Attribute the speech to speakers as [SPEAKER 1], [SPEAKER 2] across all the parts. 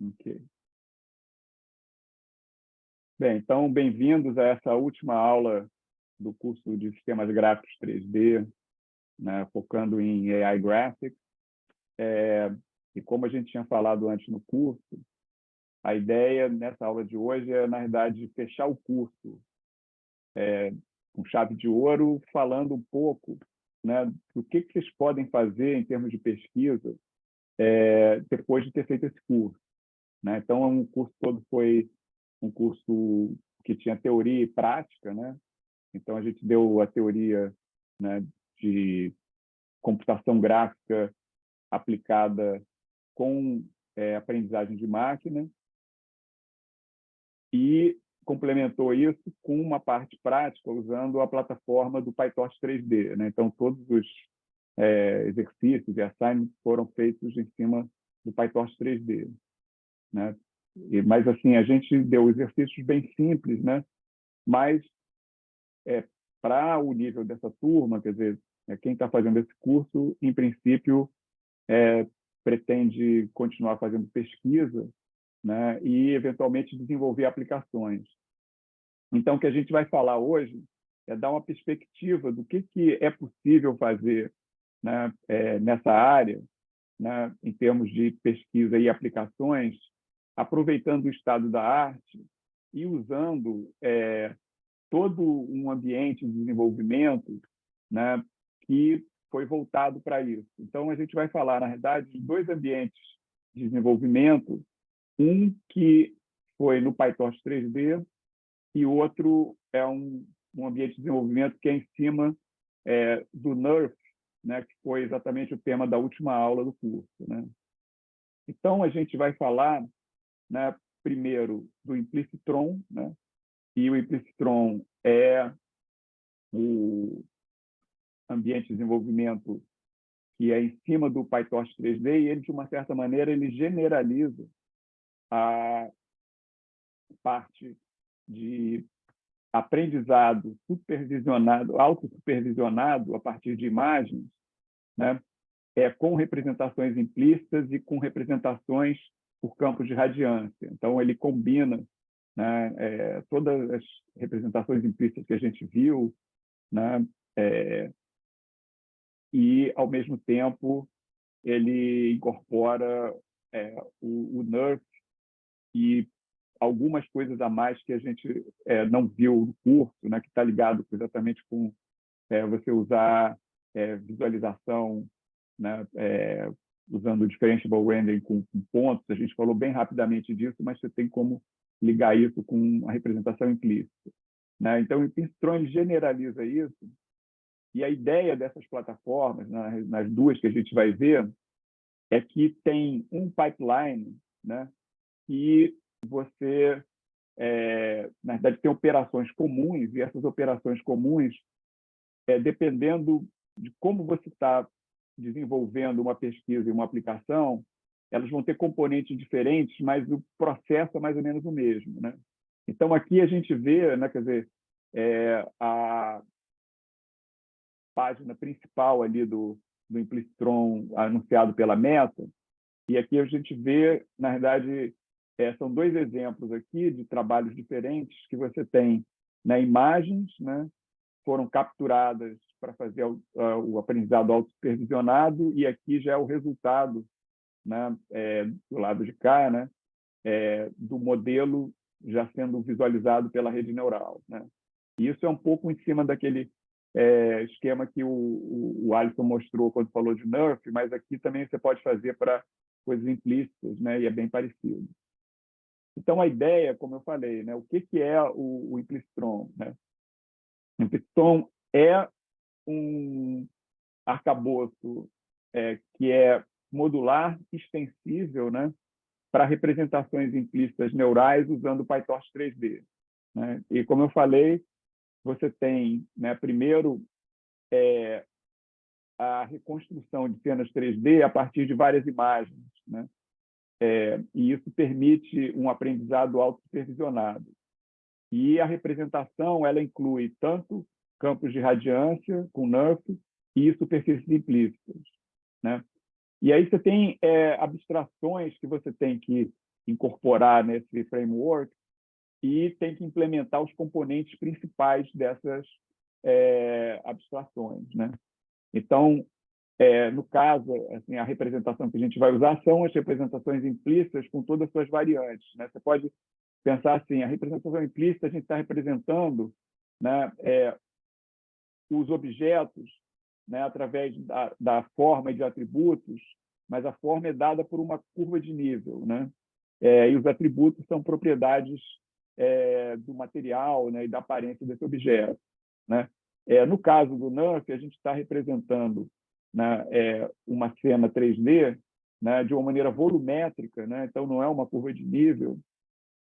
[SPEAKER 1] Ok. Bem, então, bem-vindos a essa última aula do curso de Sistemas Gráficos 3D, né, focando em AI Graphics. E como a gente tinha falado antes no curso, a ideia nessa aula de hoje é, na verdade, fechar o curso com chave de ouro, falando um pouco, né, do que vocês podem fazer em termos de pesquisa depois de ter feito esse curso. Né? Então, o curso todo foi um curso que tinha teoria e prática, né? Então, a gente deu a teoria, né, de computação gráfica aplicada com aprendizagem de máquina e complementou isso com uma parte prática usando a plataforma do PyTorch 3D. Né? Então, todos os exercícios e assignments foram feitos em cima do PyTorch 3D. Né? Mas, assim, a gente deu exercícios bem simples, né? Mas, para o nível dessa turma, quer dizer, quem está fazendo esse curso, em princípio, pretende continuar fazendo pesquisa, né? E, eventualmente, desenvolver aplicações. Então, o que a gente vai falar hoje é dar uma perspectiva do que é possível fazer, né, nessa área, né, em termos de pesquisa e aplicações, aproveitando o estado da arte e usando todo um ambiente de desenvolvimento, né, que foi voltado para isso. Então, a gente vai falar, na verdade, de dois ambientes de desenvolvimento, um que foi no PyTorch 3D e outro é um ambiente de desenvolvimento que é em cima do NeRF, né, que foi exatamente o tema da última aula do curso. Né? Então, a gente vai falar, né, primeiro do Implicitron, né? E o Implicitron é o ambiente de desenvolvimento que é em cima do PyTorch 3D e ele, de uma certa maneira, ele generaliza a parte de aprendizado supervisionado, autossupervisionado a partir de imagens, né? Com representações implícitas e com representações por campos de radiância. Então, ele combina, né, todas as representações implícitas que a gente viu, né, e, ao mesmo tempo, ele incorpora o NeRF e algumas coisas a mais que a gente não viu no curso, né, que está ligado exatamente com você usar visualização, né, usando o differentiable rendering com pontos. A gente falou bem rapidamente disso, mas você tem como ligar isso com a representação implícita. Né? Então, o Implicitron generaliza isso, e a ideia dessas plataformas, nas duas que a gente vai ver, é que tem um pipeline, né, que você, na verdade, tem operações comuns, e essas operações comuns, dependendo de como você está desenvolvendo uma pesquisa e uma aplicação, elas vão ter componentes diferentes, mas o processo é mais ou menos o mesmo. Né? Então, aqui a gente vê, né, quer dizer, a página principal ali do Implicitron anunciado pela Meta, e aqui a gente vê, na verdade, são dois exemplos aqui de trabalhos diferentes que você tem, né, imagens, né, foram capturadas para fazer o aprendizado autossupervisionado, e aqui já é o resultado, né, do lado de cá, né, do modelo já sendo visualizado pela rede neural. Né? E isso é um pouco em cima daquele esquema que o Alisson mostrou quando falou de NeRF, mas aqui também você pode fazer para coisas implícitas, né, e é bem parecido. Então, a ideia, como eu falei, né, o que é o Implicitron? Né? O Implicitron é um arcabouço que é modular, extensível, né, para representações implícitas neurais usando o PyTorch 3D. Né? E, como eu falei, você tem, né, primeiro, a reconstrução de cenas 3D a partir de várias imagens. Né? E isso permite um aprendizado autossupervisionado. E a representação ela inclui tanto campos de radiância, com NeRF, e superfícies implícitas. Né? E aí você tem abstrações que você tem que incorporar nesse framework e tem que implementar os componentes principais dessas abstrações, né? Então, no caso, assim, a representação que a gente vai usar são as representações implícitas com todas as suas variantes, né? Você pode pensar assim, a representação implícita a gente está representando, né, os objetos, né, através da forma e de atributos, mas a forma é dada por uma curva de nível, né? E os atributos são propriedades do material, né, e da aparência desse objeto, né? No caso do NURF, a gente está representando, né, uma cena 3D, né, de uma maneira volumétrica, né? Então não é uma curva de nível,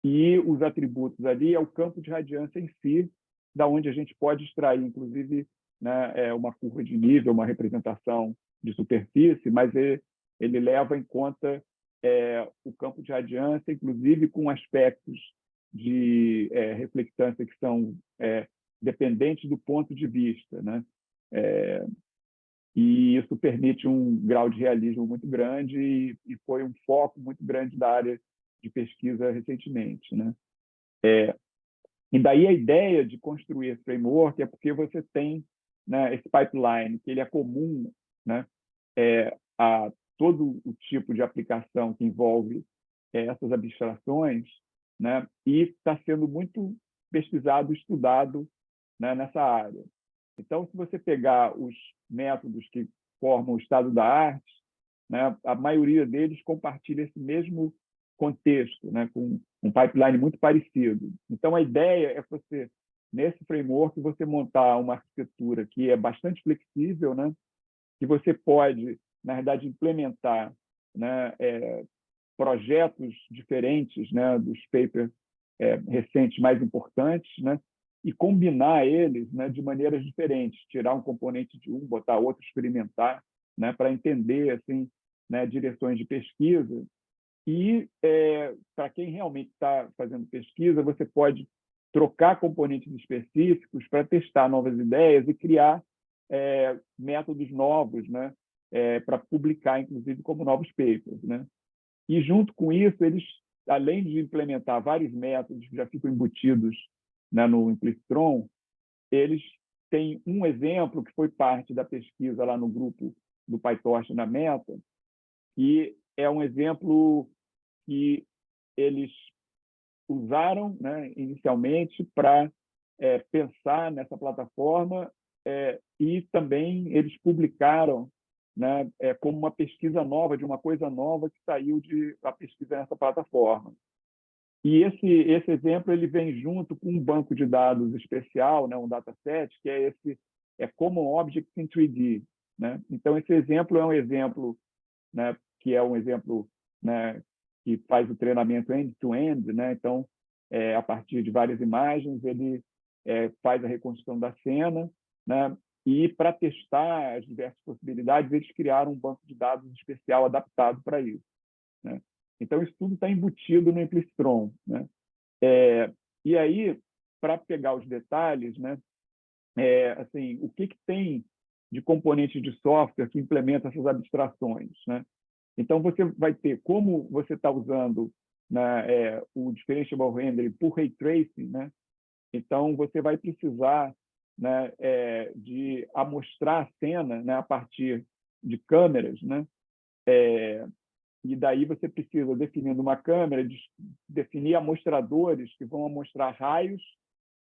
[SPEAKER 1] e os atributos ali é o campo de radiância em si, da onde a gente pode extrair, inclusive, né, uma curva de nível, uma representação de superfície, mas ele leva em conta o campo de radiância, inclusive com aspectos de reflectância que são dependentes do ponto de vista, né? E isso permite um grau de realismo muito grande e foi um foco muito grande da área de pesquisa recentemente, né? E daí a ideia de construir esse framework é porque você tem, né, esse pipeline, que ele é comum, né, a todo o tipo de aplicação que envolve essas abstrações, né, e está sendo muito pesquisado, estudado, né, nessa área. Então, se você pegar os métodos que formam o estado da arte, né, a maioria deles compartilha esse mesmo contexto, né, com um pipeline muito parecido. Então, a ideia é você, nesse framework, você montar uma arquitetura que é bastante flexível, né, que você pode, na verdade, implementar, né, projetos diferentes, né, dos papers recentes mais importantes, né, e combinar eles, né, de maneiras diferentes, tirar um componente de um, botar outro, experimentar, né, para entender assim, né, direções de pesquisa. E para quem realmente está fazendo pesquisa, você pode trocar componentes específicos para testar novas ideias e criar métodos novos, né, para publicar, inclusive, como novos papers, né? E, junto com isso, eles, além de implementar vários métodos que já ficam embutidos, né, no Implicitron, eles têm um exemplo que foi parte da pesquisa lá no grupo do PyTorch na Meta, que é um exemplo que eles usaram, né, inicialmente para pensar nessa plataforma e também eles publicaram, né, como uma pesquisa nova, de uma coisa nova que saiu a pesquisa nessa plataforma. E esse exemplo ele vem junto com um banco de dados especial, né, um dataset, que é esse Common Objects in 3D. Né? Então, esse exemplo é um exemplo, né, que é um exemplo, né, que faz o treinamento end-to-end. Né? Então, a partir de várias imagens, ele faz a reconstrução da cena, né? E, para testar as diversas possibilidades, eles criaram um banco de dados especial adaptado para isso. Né? Então, isso tudo está embutido no Implicitron. Né? E aí, para pegar os detalhes, né, assim, o que tem de componentes de software que implementa essas abstrações? Né? Então, você vai ter, como você está usando, né, o Differentiable Rendering por Ray Tracing, né? Então, você vai precisar, né, de amostrar a cena, né, a partir de câmeras, né? E daí você precisa, definindo uma câmera, definir amostradores que vão amostrar raios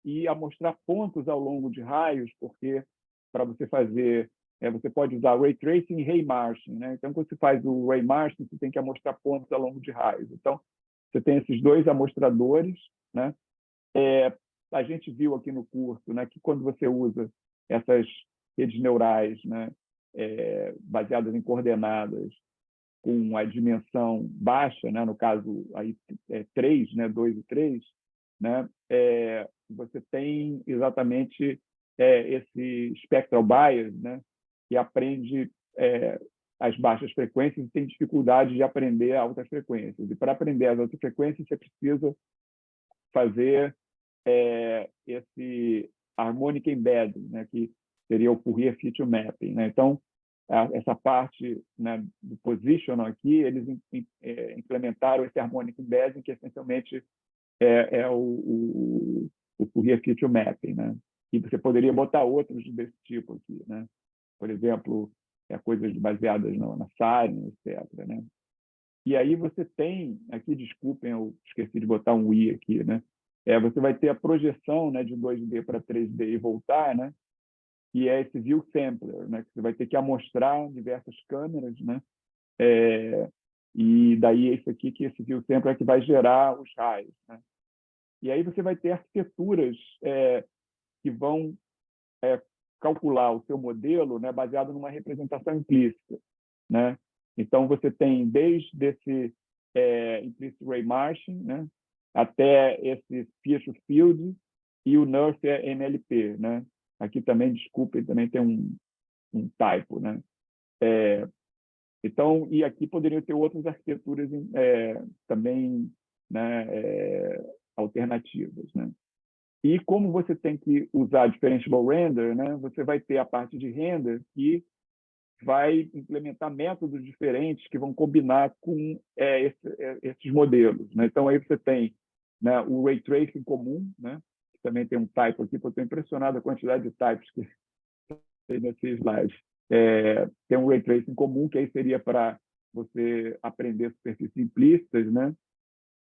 [SPEAKER 1] e amostrar pontos ao longo de raios, porque para você fazer, você pode usar Ray Tracing e Ray Marching. Né? Então, quando você faz o Ray Marching, você tem que amostrar pontos ao longo de raios. Então, você tem esses dois amostradores. Né? A gente viu aqui no curso, né, que quando você usa essas redes neurais, né, baseadas em coordenadas, com a dimensão baixa, né, no caso aí 3, né, 2 e 3, né, você tem exatamente esse spectral bias, né, que aprende as baixas frequências e tem dificuldade de aprender altas frequências. E para aprender as altas frequências, você precisa fazer esse harmonic embedding, né, que seria o Fourier Feature Mapping. Né? Então, essa parte, né, do position aqui, eles implementaram esse harmonic embedding, que essencialmente é o Fourier Feature Mapping, né? E você poderia botar outros desse tipo aqui, né? Por exemplo, coisas baseadas na SARIN, etc., né? E aí você tem, aqui, desculpem, eu esqueci de botar um i aqui, né? Você vai ter a projeção, né, de 2D para 3D e voltar, né? Que é esse view sampler, né? Que você vai ter que amostrar diversas câmeras, né? E daí é isso aqui, que esse view sampler é que vai gerar os raios, né? E aí você vai ter arquiteturas que vão calcular o seu modelo, né, baseado numa representação implícita, né? Então, você tem desde esse implicit ray marching, né, até esse feature field e o NeRF MLP, né? Aqui também, desculpem, também tem um typo, né? Então, e aqui poderiam ter outras arquiteturas também, né, alternativas, né? E como você tem que usar differentiable render, né, você vai ter a parte de render que vai implementar métodos diferentes que vão combinar com esses modelos, né? Então, aí você tem, né, o Ray Tracing comum, né, que também tem um typo aqui, porque eu estou impressionado a quantidade de typos que tem nesse slide. Tem um Ray Tracing comum, que aí seria para você aprender superfícies implícitas, né?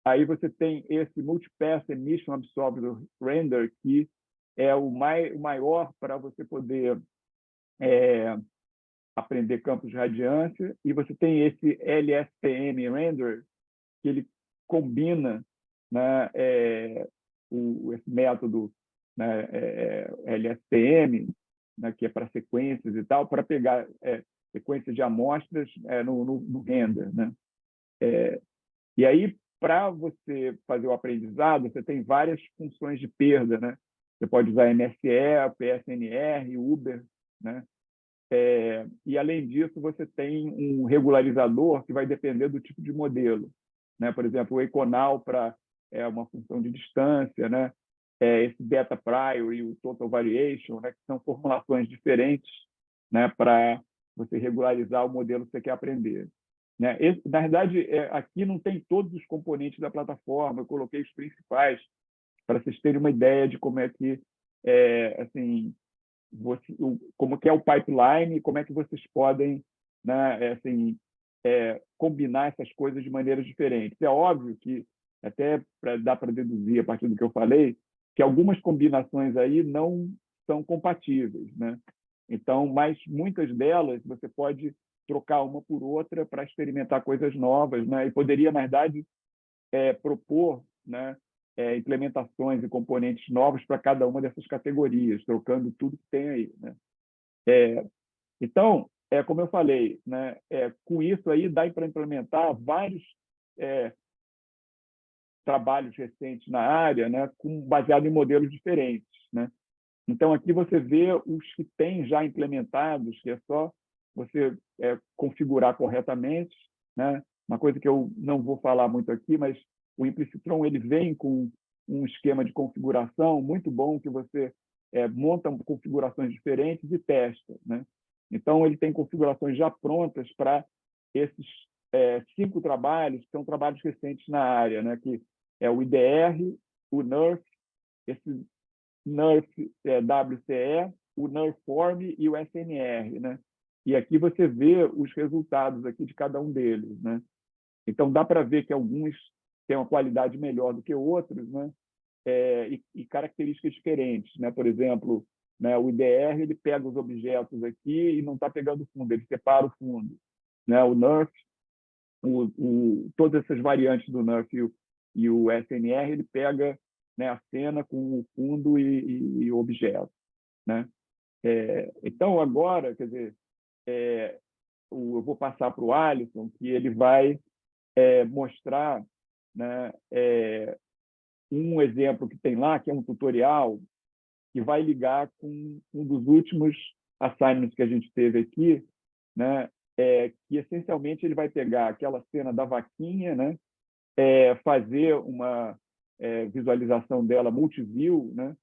[SPEAKER 1] Aí você tem esse Multipath Emission Absorbed Render, que é o maior para você poder aprender campos de radiância, e você tem esse LSTM Render, que ele combina, né, esse método, né, LSTM, né, que é para sequências e tal, para pegar sequências de amostras no render, né? E aí, para você fazer o aprendizado, você tem várias funções de perda, né? Você pode usar MSE, PSNR, Uber, né? E, além disso, você tem um regularizador que vai depender do tipo de modelo, né? Por exemplo, o Econal para uma função de distância, né? Esse Beta Prior e o Total Variation, né? Que são formulações diferentes, né? Para você regularizar o modelo que você quer aprender, né? Na verdade, aqui não tem todos os componentes da plataforma, eu coloquei os principais para vocês terem uma ideia de como é que, assim, como que é o pipeline, como é que vocês podem, né, assim, combinar essas coisas de maneiras diferentes. É óbvio que, até dá para deduzir, a partir do que eu falei, que algumas combinações aí não são compatíveis, né? Então, mas muitas delas você pode trocar uma por outra para experimentar coisas novas, né? E poderia, na verdade, propor, né, implementações e componentes novos para cada uma dessas categorias, trocando tudo que tem aí, né? Então, como eu falei, né, com isso aí dá para implementar vários trabalhos recentes na área, né, baseado em modelos diferentes, né? Então, aqui você vê os que tem já implementados, que é só você configurar corretamente, né? Uma coisa que eu não vou falar muito aqui, mas o Implicitron ele vem com um esquema de configuração muito bom, que você monta configurações diferentes e testa, né? Então, ele tem configurações já prontas para esses 5 trabalhos, que são trabalhos recentes na área, né? Que é o IDR, o NeRF, esse NeRF WCE, o NeRForm e o SNR, né? E aqui você vê os resultados aqui de cada um deles, né? Então, dá para ver que alguns têm uma qualidade melhor do que outros, né? E características diferentes, né? Por exemplo, né, o IDR ele pega os objetos aqui e não está pegando o fundo, ele separa o fundo, né? O NeRF, todas essas variantes do NeRF e o SNR, ele pega, né, a cena com o fundo e o objeto, né? Então, agora, quer dizer, eu vou passar para o Alisson, que ele vai mostrar, né, um exemplo que tem lá, que é um tutorial, que vai ligar com um dos últimos assignments que a gente teve aqui, né, que essencialmente ele vai pegar aquela cena da vaquinha, né, fazer uma visualização dela multiview, né,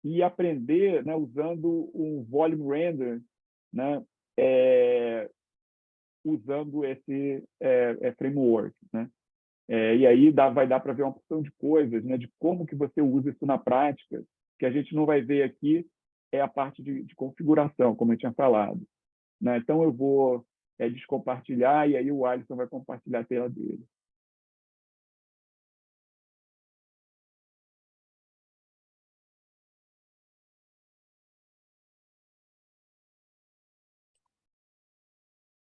[SPEAKER 1] e aprender, né, usando um volume render, né, usando esse framework, né? E aí vai dar para ver uma porção de coisas, né, de como que você usa isso na prática, que a gente não vai ver aqui, é a parte de configuração, como eu tinha falado, né? Então, eu vou descompartilhar, e aí o Alisson vai compartilhar a tela dele.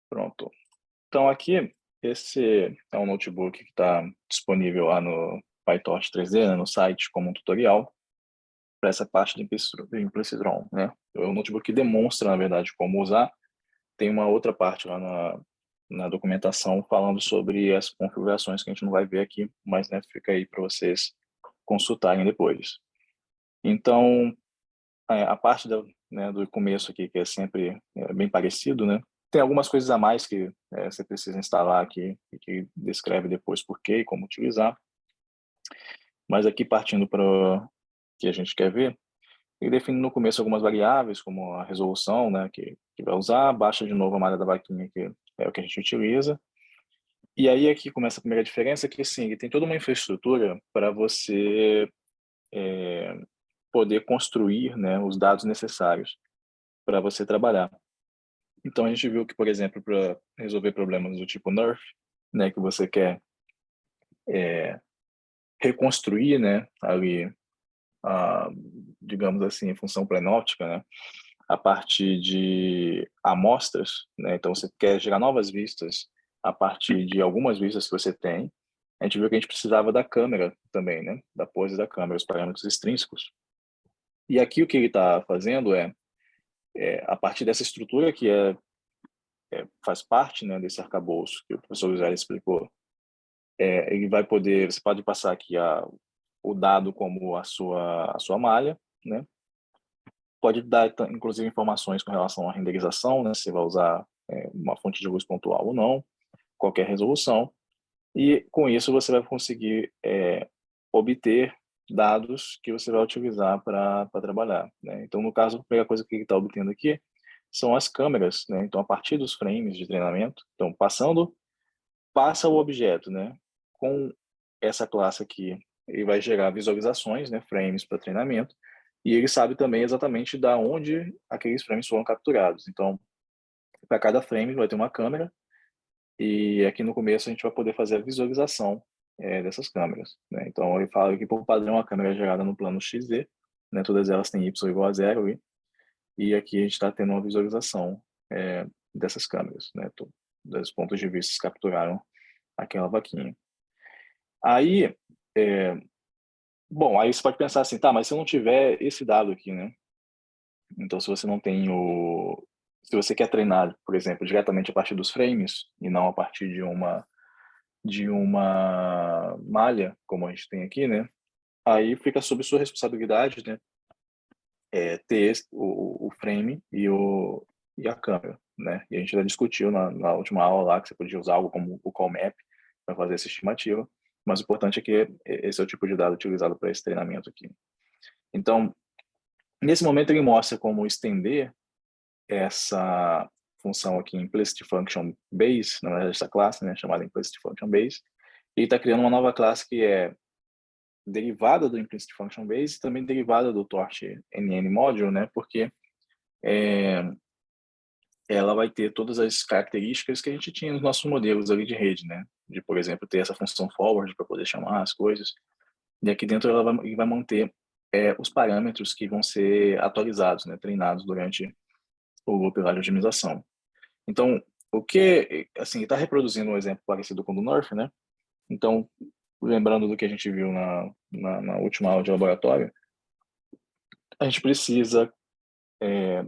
[SPEAKER 2] Pronto. Então, aqui, esse é um notebook que está disponível lá no PyTorch 3D, né, no site, como um tutorial para essa parte de Implicit ROM, né? É um notebook que demonstra, na verdade, como usar. Tem uma outra parte lá na documentação falando sobre as configurações que a gente não vai ver aqui, mas, né, fica aí para vocês consultarem depois. Então, a parte do começo aqui, que é sempre bem parecido, né? Tem algumas coisas a mais que você precisa instalar aqui, e que descreve depois por quê e como utilizar. Mas aqui, partindo para o que a gente quer ver, ele define no começo algumas variáveis, como a resolução, né, que vai usar, baixa de novo a malha da vaquinha, que é o que a gente utiliza. E aí aqui começa a primeira diferença, que sim, ele tem toda uma infraestrutura para você poder construir, né, os dados necessários para você trabalhar. Então a gente viu que, por exemplo, para resolver problemas do tipo NERF, né, que você quer reconstruir, né, ali, digamos assim, função plenóptica, né, a partir de amostras, né, então você quer gerar novas vistas a partir de algumas vistas que você tem. A gente viu que a gente precisava da câmera também, né, da pose da câmera, os parâmetros extrínsecos. E aqui o que ele está fazendo a partir dessa estrutura que faz parte, né, desse arcabouço que o professor José explicou, ele vai poder, você pode passar aqui o dado como a sua malha, né? Pode dar, inclusive, informações com relação à renderização, né? Se você vai usar uma fonte de luz pontual ou não, qualquer resolução. E, com isso, você vai conseguir obter dados que você vai utilizar para trabalhar, né? Então, no caso, a primeira coisa que ele está obtendo aqui são as câmeras, né? Então, a partir dos frames de treinamento, então, passa o objeto, né? Com essa classe aqui, ele vai gerar visualizações, né? Frames para treinamento, e ele sabe também exatamente da onde aqueles frames foram capturados. Então, para cada frame vai ter uma câmera, e aqui no começo a gente vai poder fazer a visualização dessas câmeras, né? Então, ele fala que, por padrão, a câmera é gerada no plano XZ, né? Todas elas têm Y igual a zero, e aqui a gente está tendo uma visualização dessas câmeras, né? Dos pontos de vista que capturaram aquela vaquinha. Aí, bom, aí você pode pensar assim, tá, mas se eu não tiver esse dado aqui, né? Então, se você não tem se você quer treinar, por exemplo, diretamente a partir dos frames e não a partir de uma malha, como a gente tem aqui, né? Aí fica sob sua responsabilidade, né? Ter o frame e a câmera, né? E a gente já discutiu na última aula lá que você podia usar algo como o CallMap para fazer essa estimativa, mas o importante é que esse é o tipo de dado utilizado para esse treinamento aqui. Então, nesse momento ele mostra como estender essa função aqui Implicit Function Base, na verdade essa classe, né, chamada Implicit Function Base, e está criando uma nova classe que é derivada do Implicit Function Base e também derivada do Torch NN Module, né, porque ela vai ter todas as características que a gente tinha nos nossos modelos ali de rede, né, de, por exemplo, ter essa função forward para poder chamar as coisas, e aqui dentro ela vai manter os parâmetros que vão ser atualizados, né, treinados durante o loop lá de otimização. Então, o que, assim, está reproduzindo um exemplo parecido com o do North, né? Então, lembrando do que a gente viu na última aula de laboratório, a gente precisa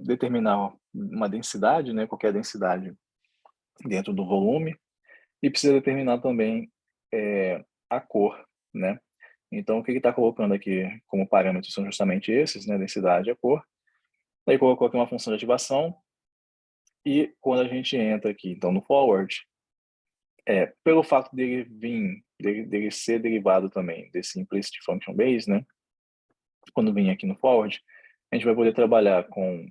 [SPEAKER 2] determinar uma densidade, né? Qualquer densidade dentro do volume, e precisa determinar também a cor, né? Então, o que ele está colocando aqui como parâmetros são justamente esses, né? Densidade e a cor. Aí colocou aqui uma função de ativação, e quando a gente entra aqui, então, no forward, pelo fato dele ser derivado também desse implicit function base, né? Quando vem aqui no forward, a gente vai poder trabalhar com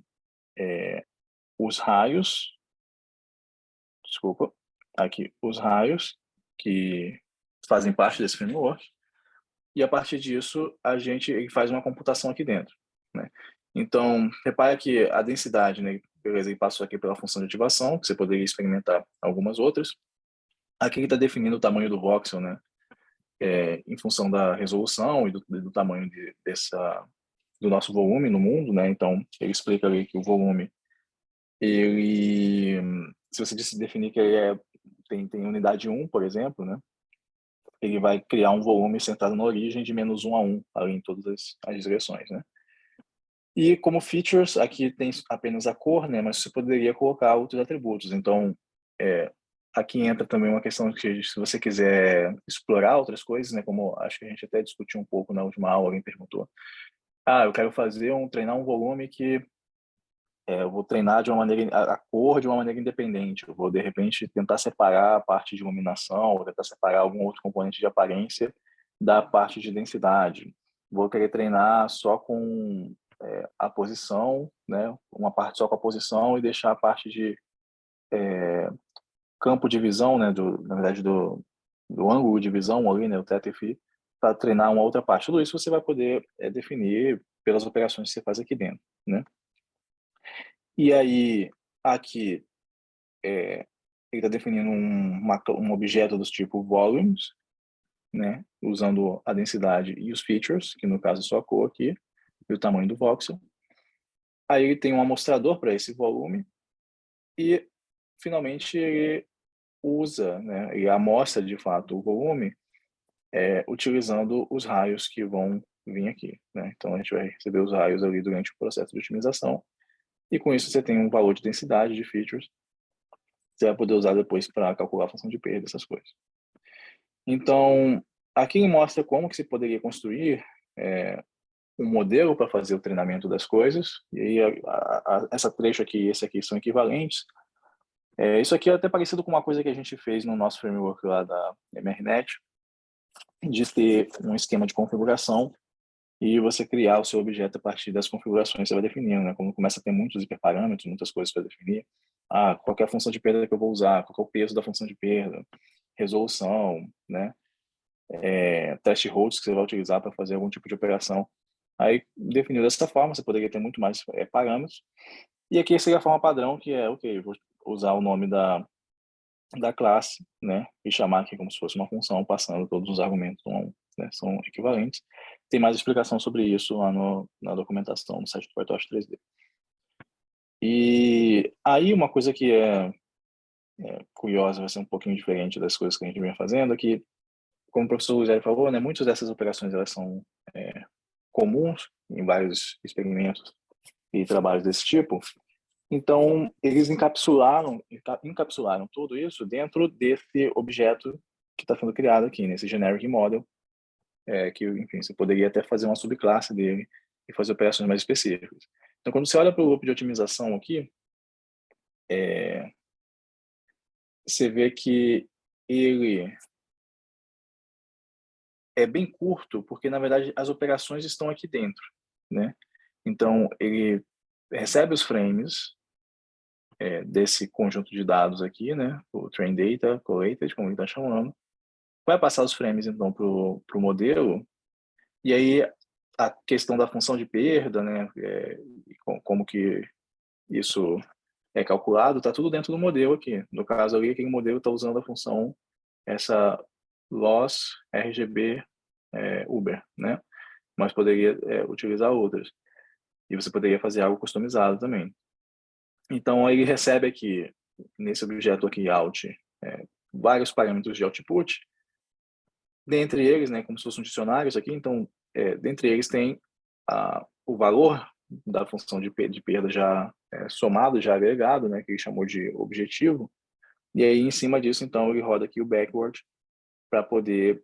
[SPEAKER 2] os raios desculpa, aqui os raios que fazem parte desse framework, e a partir disso a gente faz uma computação aqui dentro, né? Então, repara que a densidade, né, beleza, ele passou aqui pela função de ativação, que você poderia experimentar algumas outras. Aqui ele está definindo o tamanho do voxel, né, em função da resolução e do tamanho do nosso volume no mundo, né? Então, ele explica ali que o volume, ele, se você definir que ele tem unidade 1, por exemplo, né, ele vai criar um volume centrado na origem de -1 a 1, ali em todas as direções, né? E como features, aqui tem apenas a cor, né? Mas você poderia colocar outros atributos. Então, aqui entra também uma questão que, se você quiser explorar outras coisas, né? Como acho que a gente até discutiu um pouco na última aula, alguém perguntou. Eu quero treinar um volume que eu vou treinar de uma maneira, a cor de uma maneira independente. Eu vou, de repente, tentar separar a parte de iluminação, ou tentar separar algum outro componente de aparência da parte de densidade. Vou querer treinar só com a posição, né? Uma parte só com a posição e deixar a parte de campo de visão, né? Na verdade, do ângulo de visão ali, né? O teto e phi, para treinar uma outra parte. Tudo isso você vai poder definir pelas operações que você faz aqui dentro, né? E aí, aqui, ele está definindo um objeto dos tipo volumes, né? Usando a densidade e os features, que no caso é só a cor aqui, e o tamanho do voxel. Aí ele tem um amostrador para esse volume e, finalmente, ele usa, né? Ele amostra, de fato, o volume utilizando os raios que vão vir aqui, né? Então, a gente vai receber os raios ali durante o processo de otimização e, com isso, você tem um valor de densidade de features você vai poder usar depois para calcular a função de perda, essas coisas. Então, aqui ele mostra como que se poderia construir um modelo para fazer o treinamento das coisas, e aí essa trecho aqui e esse aqui são equivalentes. Isso aqui é até parecido com uma coisa que a gente fez no nosso framework lá da MRNet, de ter um esquema de configuração e você criar o seu objeto a partir das configurações que você vai definindo, né? Quando começa a ter muitos hiperparâmetros, muitas coisas para definir. Qual é a função de perda que eu vou usar? Qual é o peso da função de perda? Resolução, né? Thresholds que você vai utilizar para fazer algum tipo de operação. Aí, definido dessa forma, você poderia ter muito mais parâmetros. E aqui seria a forma padrão, que é, ok, vou usar o nome da classe, né? E chamar aqui como se fosse uma função, passando todos os argumentos, né, são equivalentes. Tem mais explicação sobre isso lá na documentação, no site do PyTorch 3D. E aí, uma coisa que é curiosa, vai ser um pouquinho diferente das coisas que a gente vem fazendo, é que, como o professor Luiz falou, né, muitas dessas operações elas são comuns em vários experimentos e trabalhos desse tipo. Então, eles encapsularam tudo isso dentro desse objeto que está sendo criado aqui, nesse generic model, que, enfim, você poderia até fazer uma subclasse dele e fazer operações mais específicas. Então, quando você olha para o loop de otimização aqui, você vê que ele é bem curto, porque, na verdade, as operações estão aqui dentro, né? Então, ele recebe os frames desse conjunto de dados aqui, né? O train data, collated, como ele está chamando. Vai passar os frames, então, para o modelo. E aí, a questão da função de perda, né? Como que isso é calculado, está tudo dentro do modelo aqui. No caso ali, aquele modelo está usando a função, essa loss RGB Uber, né? Mas poderia utilizar outras. E você poderia fazer algo customizado também. Então, aí ele recebe aqui, nesse objeto aqui, out, vários parâmetros de output. Dentre eles, né, como se fossem dicionários aqui, então, dentre eles tem o valor da função de perda já somado, já agregado, né, que ele chamou de objetivo. E aí, em cima disso, então, ele roda aqui o backward para poder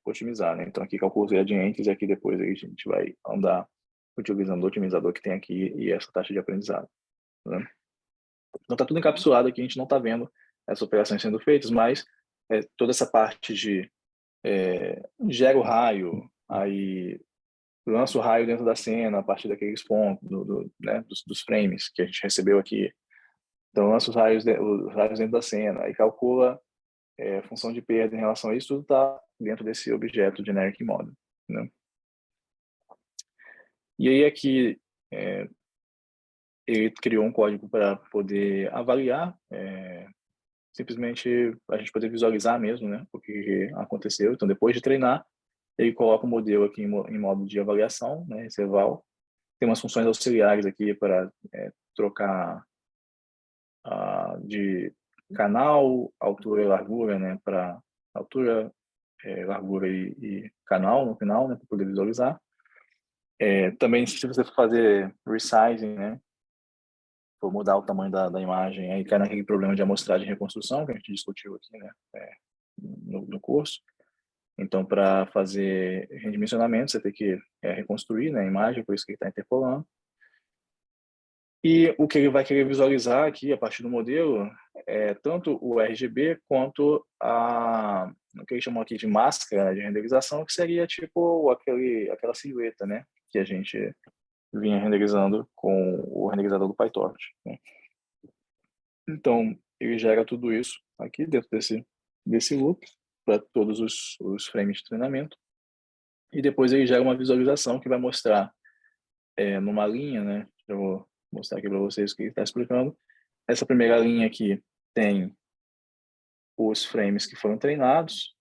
[SPEAKER 2] otimizar, né? Então, aqui calcula os gradientes e aqui depois a gente vai andar utilizando o otimizador que tem aqui e essa taxa de aprendizado, né? Então, está tudo encapsulado aqui, a gente não está vendo essas operações sendo feitas, mas toda essa parte de gera o raio, aí lança o raio dentro da cena a partir daqueles pontos, né, dos frames que a gente recebeu aqui. Então, lança os raios dentro da cena e calcula função de perda em relação a isso, tudo está dentro desse objeto generic model, né? E aí aqui ele criou um código para poder avaliar, simplesmente a gente poder visualizar mesmo, né, o que aconteceu. Então, depois de treinar, ele coloca o modelo aqui em modo de avaliação, né, esse eval. Tem umas funções auxiliares aqui para trocar de canal, altura e largura, né, para altura, largura e canal no final, né, para poder visualizar. Também, se você for fazer resizing, né, for mudar o tamanho da imagem, aí cai naquele problema de amostragem e reconstrução que a gente discutiu aqui, né, no curso. Então, para fazer redimensionamento, você tem que reconstruir, né, a imagem, por isso que ele está interpolando. E o que ele vai querer visualizar aqui, a partir do modelo, é tanto o RGB quanto o que ele chamou aqui de máscara, né, de renderização, que seria tipo aquela silhueta, né, que a gente vinha renderizando com o renderizador do PyTorch, né? Então, ele gera tudo isso aqui dentro desse loop para todos os frames de treinamento. E depois ele gera uma visualização que vai mostrar numa linha, né? Eu vou mostrar aqui para vocês o que ele está explicando. Essa primeira linha aqui tem os frames que foram treinados.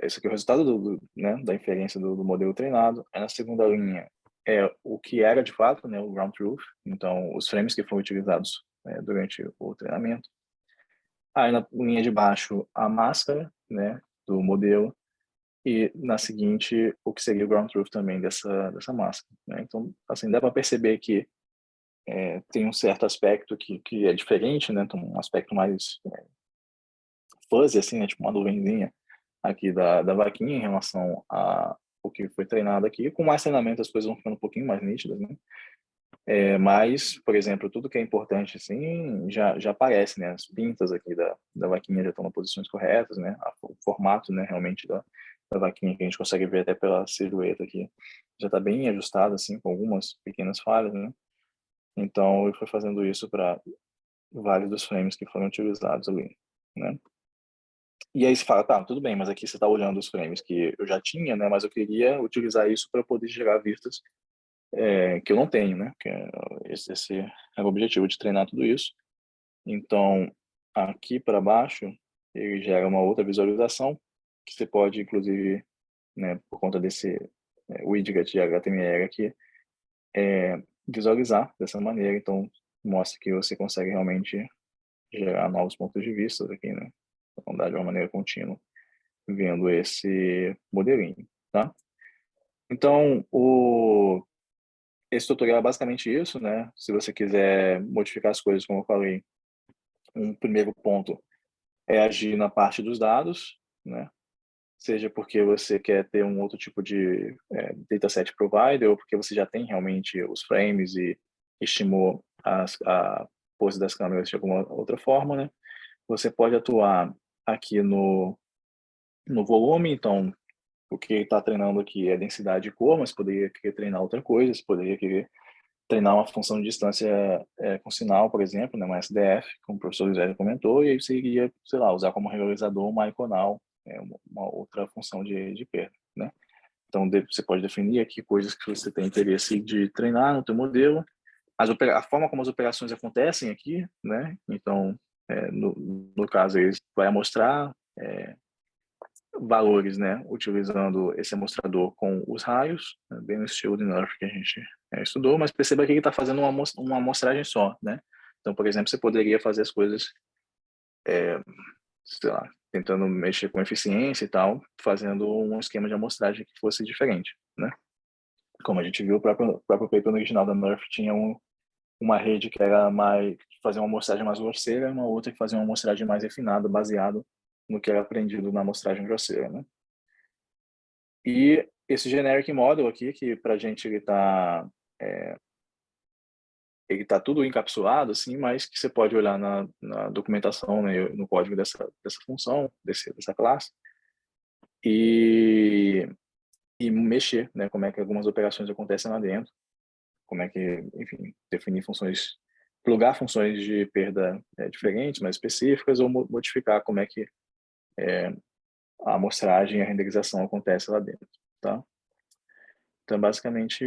[SPEAKER 2] Esse aqui é o resultado né, da inferência do modelo treinado. Aí na segunda linha é o que era de fato, né, o ground truth. Então, os frames que foram utilizados durante o treinamento. Aí na linha de baixo, a máscara, né, do modelo. E na seguinte, o que seria o ground truth também dessa máscara, né? Então, assim, dá para perceber que tem um certo aspecto que é diferente, né? Então, um aspecto mais fuzzy, assim, né? Tipo uma nuvenzinha aqui da vaquinha em relação a o que foi treinado aqui. Com mais treinamento, as coisas vão ficando um pouquinho mais nítidas, né? Mas, por exemplo, tudo que é importante, assim, já aparece, né? As pintas aqui da vaquinha já estão nas posições corretas, né? O formato, né, realmente da vaquinha, que a gente consegue ver até pela silhueta aqui, já está bem ajustado, assim, com algumas pequenas falhas, né? Então, eu fui fazendo isso para vários dos frames que foram utilizados ali, né? E aí você fala, tá, tudo bem, mas aqui você está olhando os frames que eu já tinha, né? Mas eu queria utilizar isso para poder gerar vistas que eu não tenho, né? Que esse é o objetivo de treinar tudo isso. Então, aqui para baixo, ele gera uma outra visualização que você pode, inclusive, né, por conta desse widget de HTML aqui, visualizar dessa maneira. Então, mostra que você consegue realmente gerar novos pontos de vista aqui, né? Andar de uma maneira contínua, vendo esse modelinho, tá? Então, esse tutorial é basicamente isso, né? Se você quiser modificar as coisas, como eu falei, um primeiro ponto é agir na parte dos dados, né? Seja porque você quer ter um outro tipo de dataset provider ou porque você já tem realmente os frames e estimou a pose das câmeras de alguma outra forma, né? Você pode atuar aqui no volume, então o que está treinando aqui é densidade de cor, mas poderia querer treinar outra coisa, você poderia querer treinar uma função de distância com sinal, por exemplo, né, uma SDF, como o professor Luiz comentou, e aí você iria, sei lá, usar como regularizador uma iconal, uma outra função de perda, né? Então, você pode definir aqui coisas que você tem interesse de treinar no teu modelo, a forma como as operações acontecem aqui, né? Então, no caso, ele vai mostrar valores, né, utilizando esse amostrador com os raios, né, bem no estilo de Nerf que a gente estudou, mas perceba que ele está fazendo uma amostragem só, né? Então, por exemplo, você poderia fazer as coisas, sei lá, tentando mexer com eficiência e tal, fazendo um esquema de amostragem que fosse diferente, né? Como a gente viu, o próprio paper original da Nerf tinha uma rede que era mais, que fazia uma amostragem mais grosseira e uma outra que fazia uma amostragem mais refinada, baseado no que era aprendido na amostragem grosseira, né? E esse generic model aqui, que para a gente ele tá tudo encapsulado, assim, mas que você pode olhar na documentação, né, no código dessa função, dessa classe, e, e mexer, né, como é que algumas operações acontecem lá dentro, como é que, enfim, definir funções plugar funções de perda diferentes, mais específicas, ou modificar como é que a amostragem e a renderização acontece lá dentro, tá? Então, basicamente,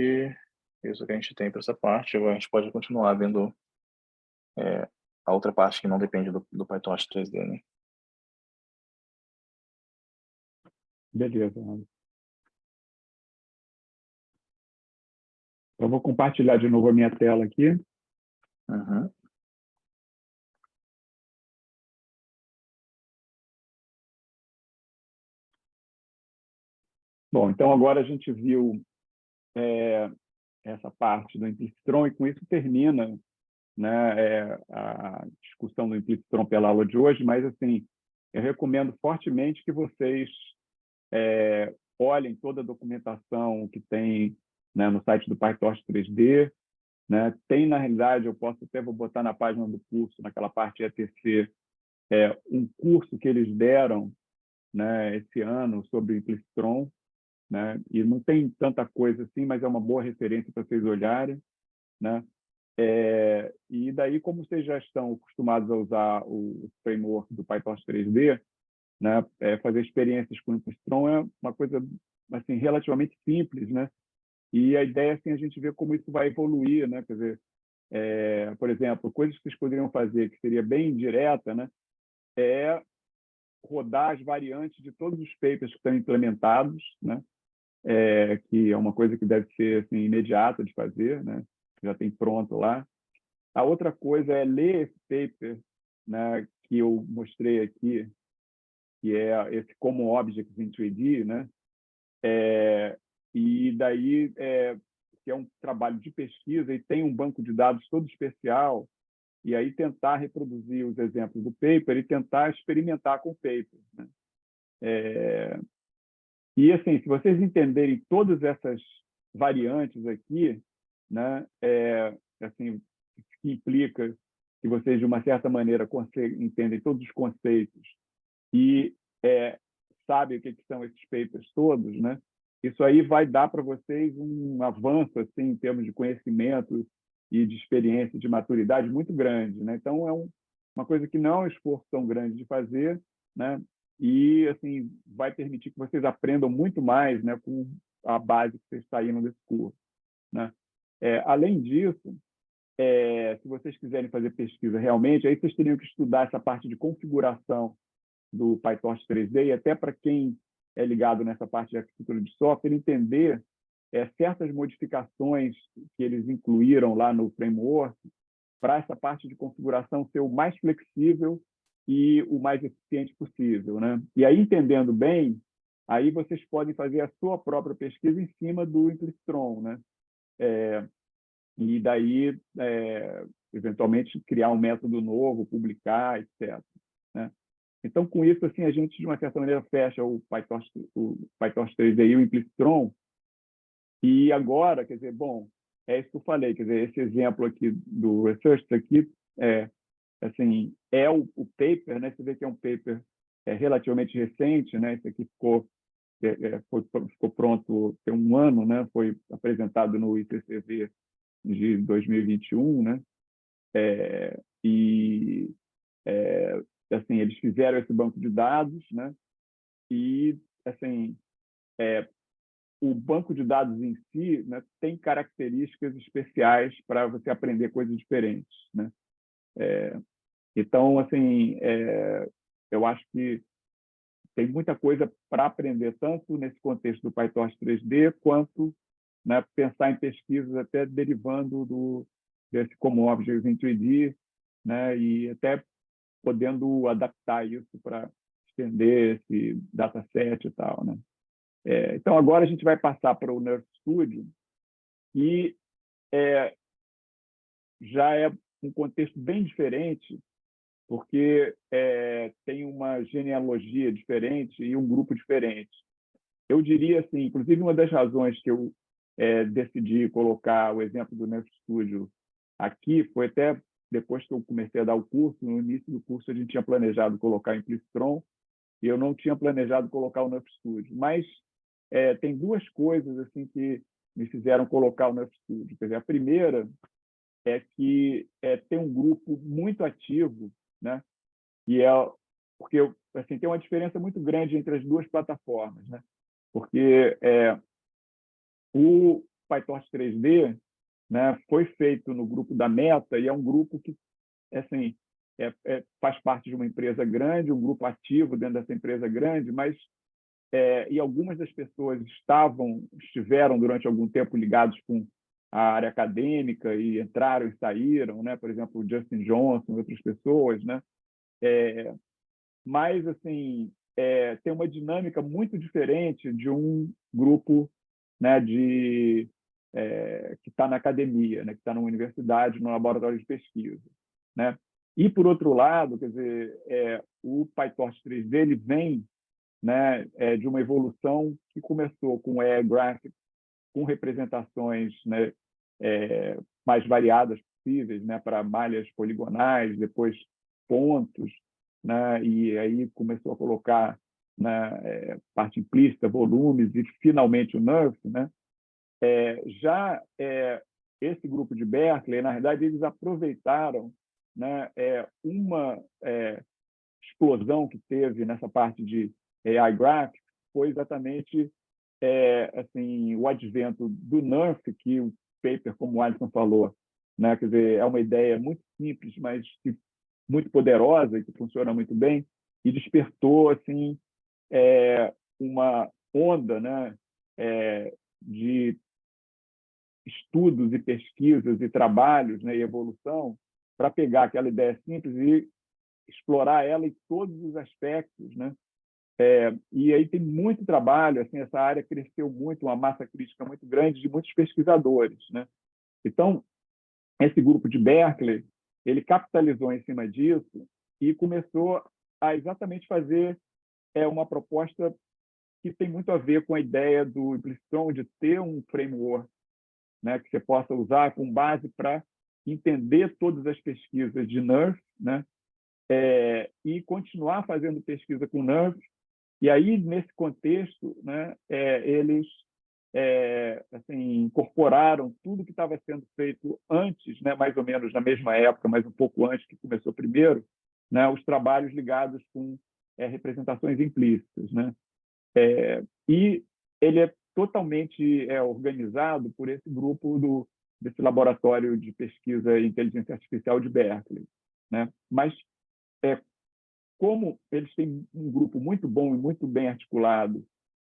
[SPEAKER 2] isso que a gente tem para essa parte. Agora a gente pode continuar vendo a outra parte que não depende do PyTorch 3D, né?
[SPEAKER 1] Beleza. Eu vou compartilhar de novo a minha tela aqui.
[SPEAKER 2] Uhum.
[SPEAKER 1] Bom, então agora a gente viu essa parte do Implicitron, e com isso termina, né, a discussão do Implicitron pela aula de hoje, mas assim, eu recomendo fortemente que vocês olhem toda a documentação que tem, né, no site do PyTorch 3D, né? Tem, na realidade, eu posso até vou botar na página do curso, naquela parte ETC, um curso que eles deram, né, esse ano sobre o Implicitron, né? E não tem tanta coisa assim, mas é uma boa referência para vocês olharem, né? E daí, como vocês já estão acostumados a usar o framework do PyTorch 3D, né, fazer experiências com o Implicitron é uma coisa assim relativamente simples, né? E a ideia é assim, a gente ver como isso vai evoluir, né? Quer dizer, por exemplo, coisas que vocês poderiam fazer que seria bem direta, né? É rodar as variantes de todos os papers que estão implementados, né? Que é uma coisa que deve ser assim, imediata de fazer, né? Já tem pronto lá. A outra coisa é ler esse paper, né, que eu mostrei aqui, que é esse Common Objects in 3D, né? E daí que é um trabalho de pesquisa e tem um banco de dados todo especial, e aí tentar reproduzir os exemplos do paper e tentar experimentar com o paper, né? E assim, se vocês entenderem todas essas variantes aqui, né, assim, que implica que vocês de uma certa maneira entendem todos os conceitos e sabem o que são esses papers todos, né? Isso aí vai dar para vocês um avanço assim em termos de conhecimento e de experiência, de maturidade muito grande, né? Então uma coisa que não é um esforço tão grande de fazer, né? E assim vai permitir que vocês aprendam muito mais, né? Com a base que vocês saíram desse curso, né? Além disso, se vocês quiserem fazer pesquisa realmente, aí vocês teriam que estudar essa parte de configuração do PyTorch 3D, e até para quem é ligado nessa parte de arquitetura de software, entender certas modificações que eles incluíram lá no framework para essa parte de configuração ser o mais flexível e o mais eficiente possível, né? E aí, entendendo bem, aí vocês podem fazer a sua própria pesquisa em cima do Implicitron, né? E daí, eventualmente, criar um método novo, publicar, etc., né? Então, com isso, assim, a gente, de uma certa maneira, fecha o PyTorch 3D e o Implicitron. E agora, quer dizer, bom, é isso que eu falei, quer dizer, esse exemplo aqui do Research aqui assim, o paper, né? Você vê que é um paper relativamente recente, né? Esse aqui ficou pronto tem um ano, né? Foi apresentado no ICCV de 2021, né? E assim, eles fizeram esse banco de dados, né? E assim, o banco de dados em si, né, tem características especiais para você aprender coisas diferentes, né? Então, assim, eu acho que tem muita coisa para aprender, tanto nesse contexto do PyTorch 3D, quanto, né, pensar em pesquisas até derivando desse Common Objects em 3D, né, e até podendo adaptar isso para estender esse dataset e tal, né? Então, agora a gente vai passar para o Nerve Studio, e já é um contexto bem diferente, porque tem uma genealogia diferente e um grupo diferente. Eu diria assim, inclusive uma das razões que eu decidi colocar o exemplo do Nerve Studio aqui foi até depois que eu comecei a dar o curso. No início do curso a gente tinha planejado colocar Implicitron e eu não tinha planejado colocar o Nerve Studio, mas tem duas coisas assim que me fizeram colocar o Nerve Studio. Quer dizer, a primeira é que tem um grupo muito ativo, né? E porque assim, tem uma diferença muito grande entre as duas plataformas, né? Porque o PyTorch 3D, né, foi feito no grupo da Meta e é um grupo que assim, faz parte de uma empresa grande, um grupo ativo dentro dessa empresa grande, mas e algumas das pessoas estiveram durante algum tempo ligados com a área acadêmica e entraram e saíram, né? Por exemplo, o Justin Johnson, outras pessoas, né? Mas assim, tem uma dinâmica muito diferente de um grupo, né, que está na academia, né, que está numa universidade, no laboratório de pesquisa, né? E por outro lado, quer dizer, o PyTorch 3D ele vem, né, de uma evolução que começou com AI Graphics, com representações, né, mais variadas possíveis, né, para malhas poligonais, depois pontos, né, e aí começou a colocar, né, parte implícita, volumes e finalmente o NURF, né? Já esse grupo de Berkeley, na verdade, eles aproveitaram, né, uma explosão que teve nessa parte de AI Graphics foi exatamente assim, o advento do NURF, que o paper, como o Alisson falou, né, quer dizer, é uma ideia muito simples, mas muito poderosa e que funciona muito bem, e despertou assim, uma onda, né, de estudos e pesquisas e trabalhos, né, e evolução para pegar aquela ideia simples e explorar ela em todos os aspectos, né? E aí tem muito trabalho, assim, essa área cresceu muito, uma massa crítica muito grande de muitos pesquisadores, né? Então, esse grupo de Berkeley, ele capitalizou em cima disso e começou a exatamente fazer uma proposta que tem muito a ver com a ideia do Implicitron de ter um framework, né, que você possa usar com base para entender todas as pesquisas de NERF, né, e continuar fazendo pesquisa com NERF. E aí, nesse contexto, né, eles assim, incorporaram tudo que estava sendo feito antes, né, mais ou menos na mesma época, mas um pouco antes que começou primeiro, né, os trabalhos ligados com representações implícitas, né? E ele é totalmente organizado por esse grupo desse laboratório de pesquisa em inteligência artificial de Berkeley, né? Mas como eles têm um grupo muito bom e muito bem articulado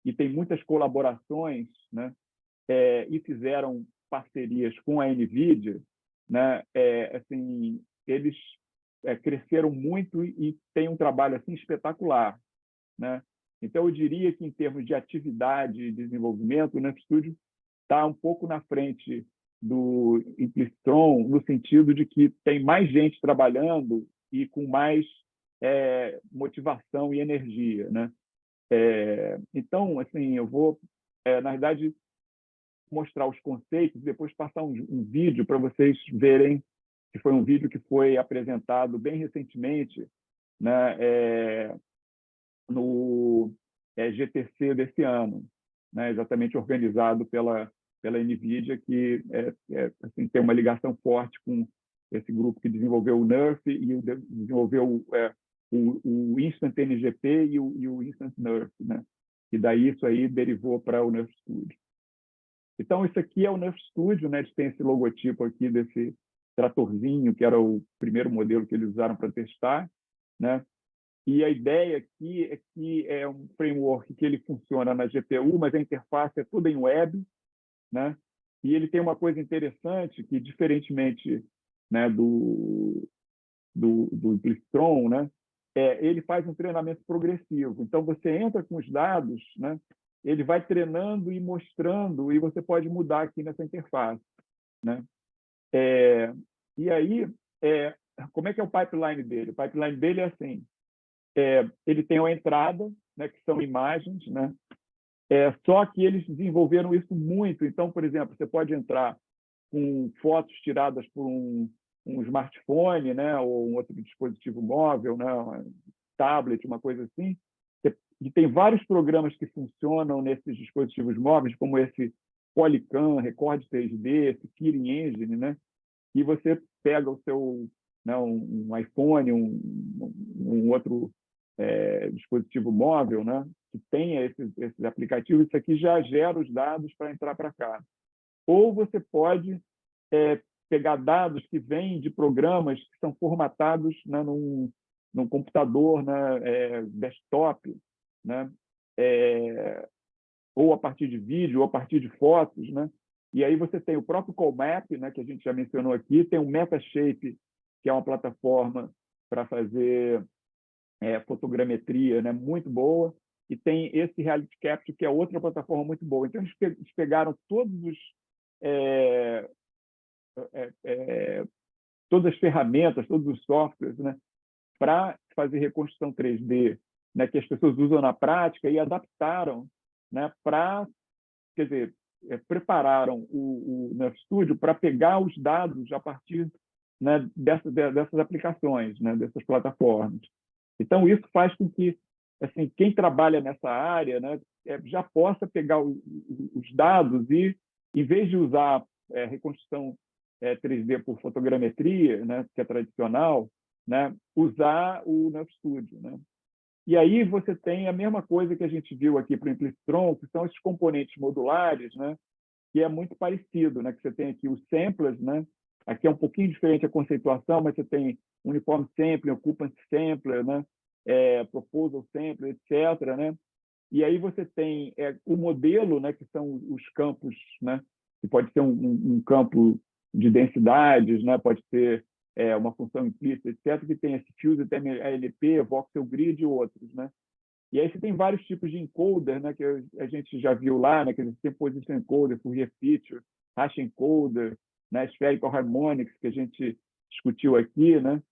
[SPEAKER 1] e tem muitas colaborações, né? E fizeram parcerias com a NVIDIA, né? Assim, eles cresceram muito e têm um trabalho assim espetacular, né? Então, eu diria que, em termos de atividade e desenvolvimento, o NumStudio está um pouco na frente do Implicitron, no sentido de que tem mais gente trabalhando e com mais motivação e energia, né? Então, assim, eu vou, na verdade, mostrar os conceitos e depois passar um vídeo para vocês verem, que foi um vídeo que foi apresentado bem recentemente, né, no GTC desse ano, né, exatamente organizado pela NVIDIA, que assim, tem uma ligação forte com esse grupo que desenvolveu o NERF e desenvolveu o Instant NGP e o Instant NERF, né? E daí isso aí derivou para o NERF Studio. Então, isso aqui é o NERF Studio, né? Eles têm esse logotipo aqui desse tratorzinho, que era o primeiro modelo que eles usaram para testar, né? E a ideia aqui é que é um framework que ele funciona na GPU, mas a interface é toda em web, né? E ele tem uma coisa interessante que, diferentemente, né, do Implicitron, né, ele faz um treinamento progressivo. Então, você entra com os dados, né, ele vai treinando e mostrando, e você pode mudar aqui nessa interface, né? E aí, como é que é o pipeline dele? O pipeline dele é assim, ele tem uma entrada, né, que são imagens, né? Só que eles desenvolveram isso muito. Então, por exemplo, você pode entrar com fotos tiradas por um smartphone, né, ou um outro dispositivo móvel, né, um tablet, uma coisa assim. E tem vários programas que funcionam nesses dispositivos móveis, como esse Polycam, Record 3D, esse Kirin Engine, né, e você pega o seu, né, um iPhone, um outro dispositivo móvel, né, que tenha esses aplicativos, isso aqui já gera os dados para entrar para cá. Ou você pode pegar dados que vêm de programas que são formatados, né, num computador, né, desktop, né, ou a partir de vídeo, ou a partir de fotos, né? E aí você tem o próprio Colmap, né, que a gente já mencionou aqui, tem o Metashape, que é uma plataforma para fazer fotogrametria, né, muito boa, e tem esse Reality Capture, que é outra plataforma muito boa. Então, eles pegaram todas as ferramentas, todos os softwares, né, para fazer reconstrução 3D, né, que as pessoas usam na prática e adaptaram, né, quer dizer, prepararam o Nerve Studio para pegar os dados a partir, né, dessas aplicações, né, dessas plataformas. Então, isso faz com que, assim, quem trabalha nessa área, né, já possa pegar os dados e, em vez de usar reconstrução 3D por fotogrametria, né, que é tradicional, né, usar o Nerve Studio, né? E aí você tem a mesma coisa que a gente viu aqui para o Implicitron, que são esses componentes modulares, né? Que é muito parecido, né? Que você tem aqui os samplers, né? Aqui é um pouquinho diferente a conceituação, mas você tem uniform sampler, occupancy sampler, né? Proposal sampler, etc., né? E aí você tem o modelo, né? Que são os campos, né? Que pode ser um campo de densidades, né? Pode ser uma função implícita, etc., que tem esse Fuse, ALP, Voxel Grid e outros, né? E aí você tem vários tipos de encoder, né, que a gente já viu lá, né, que tem position encoder, Fourier feature, hash encoder, né, spherical harmonics, que a gente discutiu aqui, né?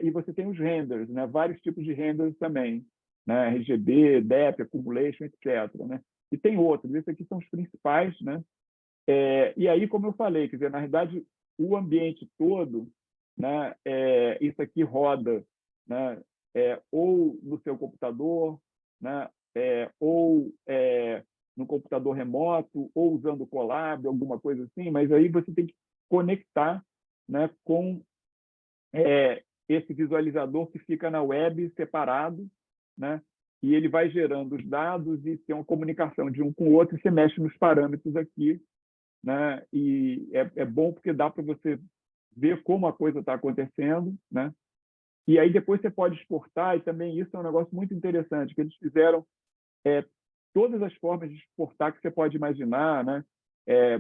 [SPEAKER 1] E você tem os renders, né, vários tipos de renders também, né, RGB, DEP, accumulation, etc., né? E tem outros, esses aqui são os principais, né? E aí, como eu falei, quer dizer, na realidade, o ambiente todo, né, isso aqui roda, né, ou no seu computador, né, ou no computador remoto, ou usando o Colab, alguma coisa assim, mas aí você tem que conectar, né, com esse visualizador que fica na web separado, né, e ele vai gerando os dados e tem uma comunicação de um com o outro, e você mexe nos parâmetros aqui, né? E é bom porque dá para você ver como a coisa está acontecendo, né? E aí depois você pode exportar, e também isso é um negócio muito interessante, que eles fizeram todas as formas de exportar que você pode imaginar, né?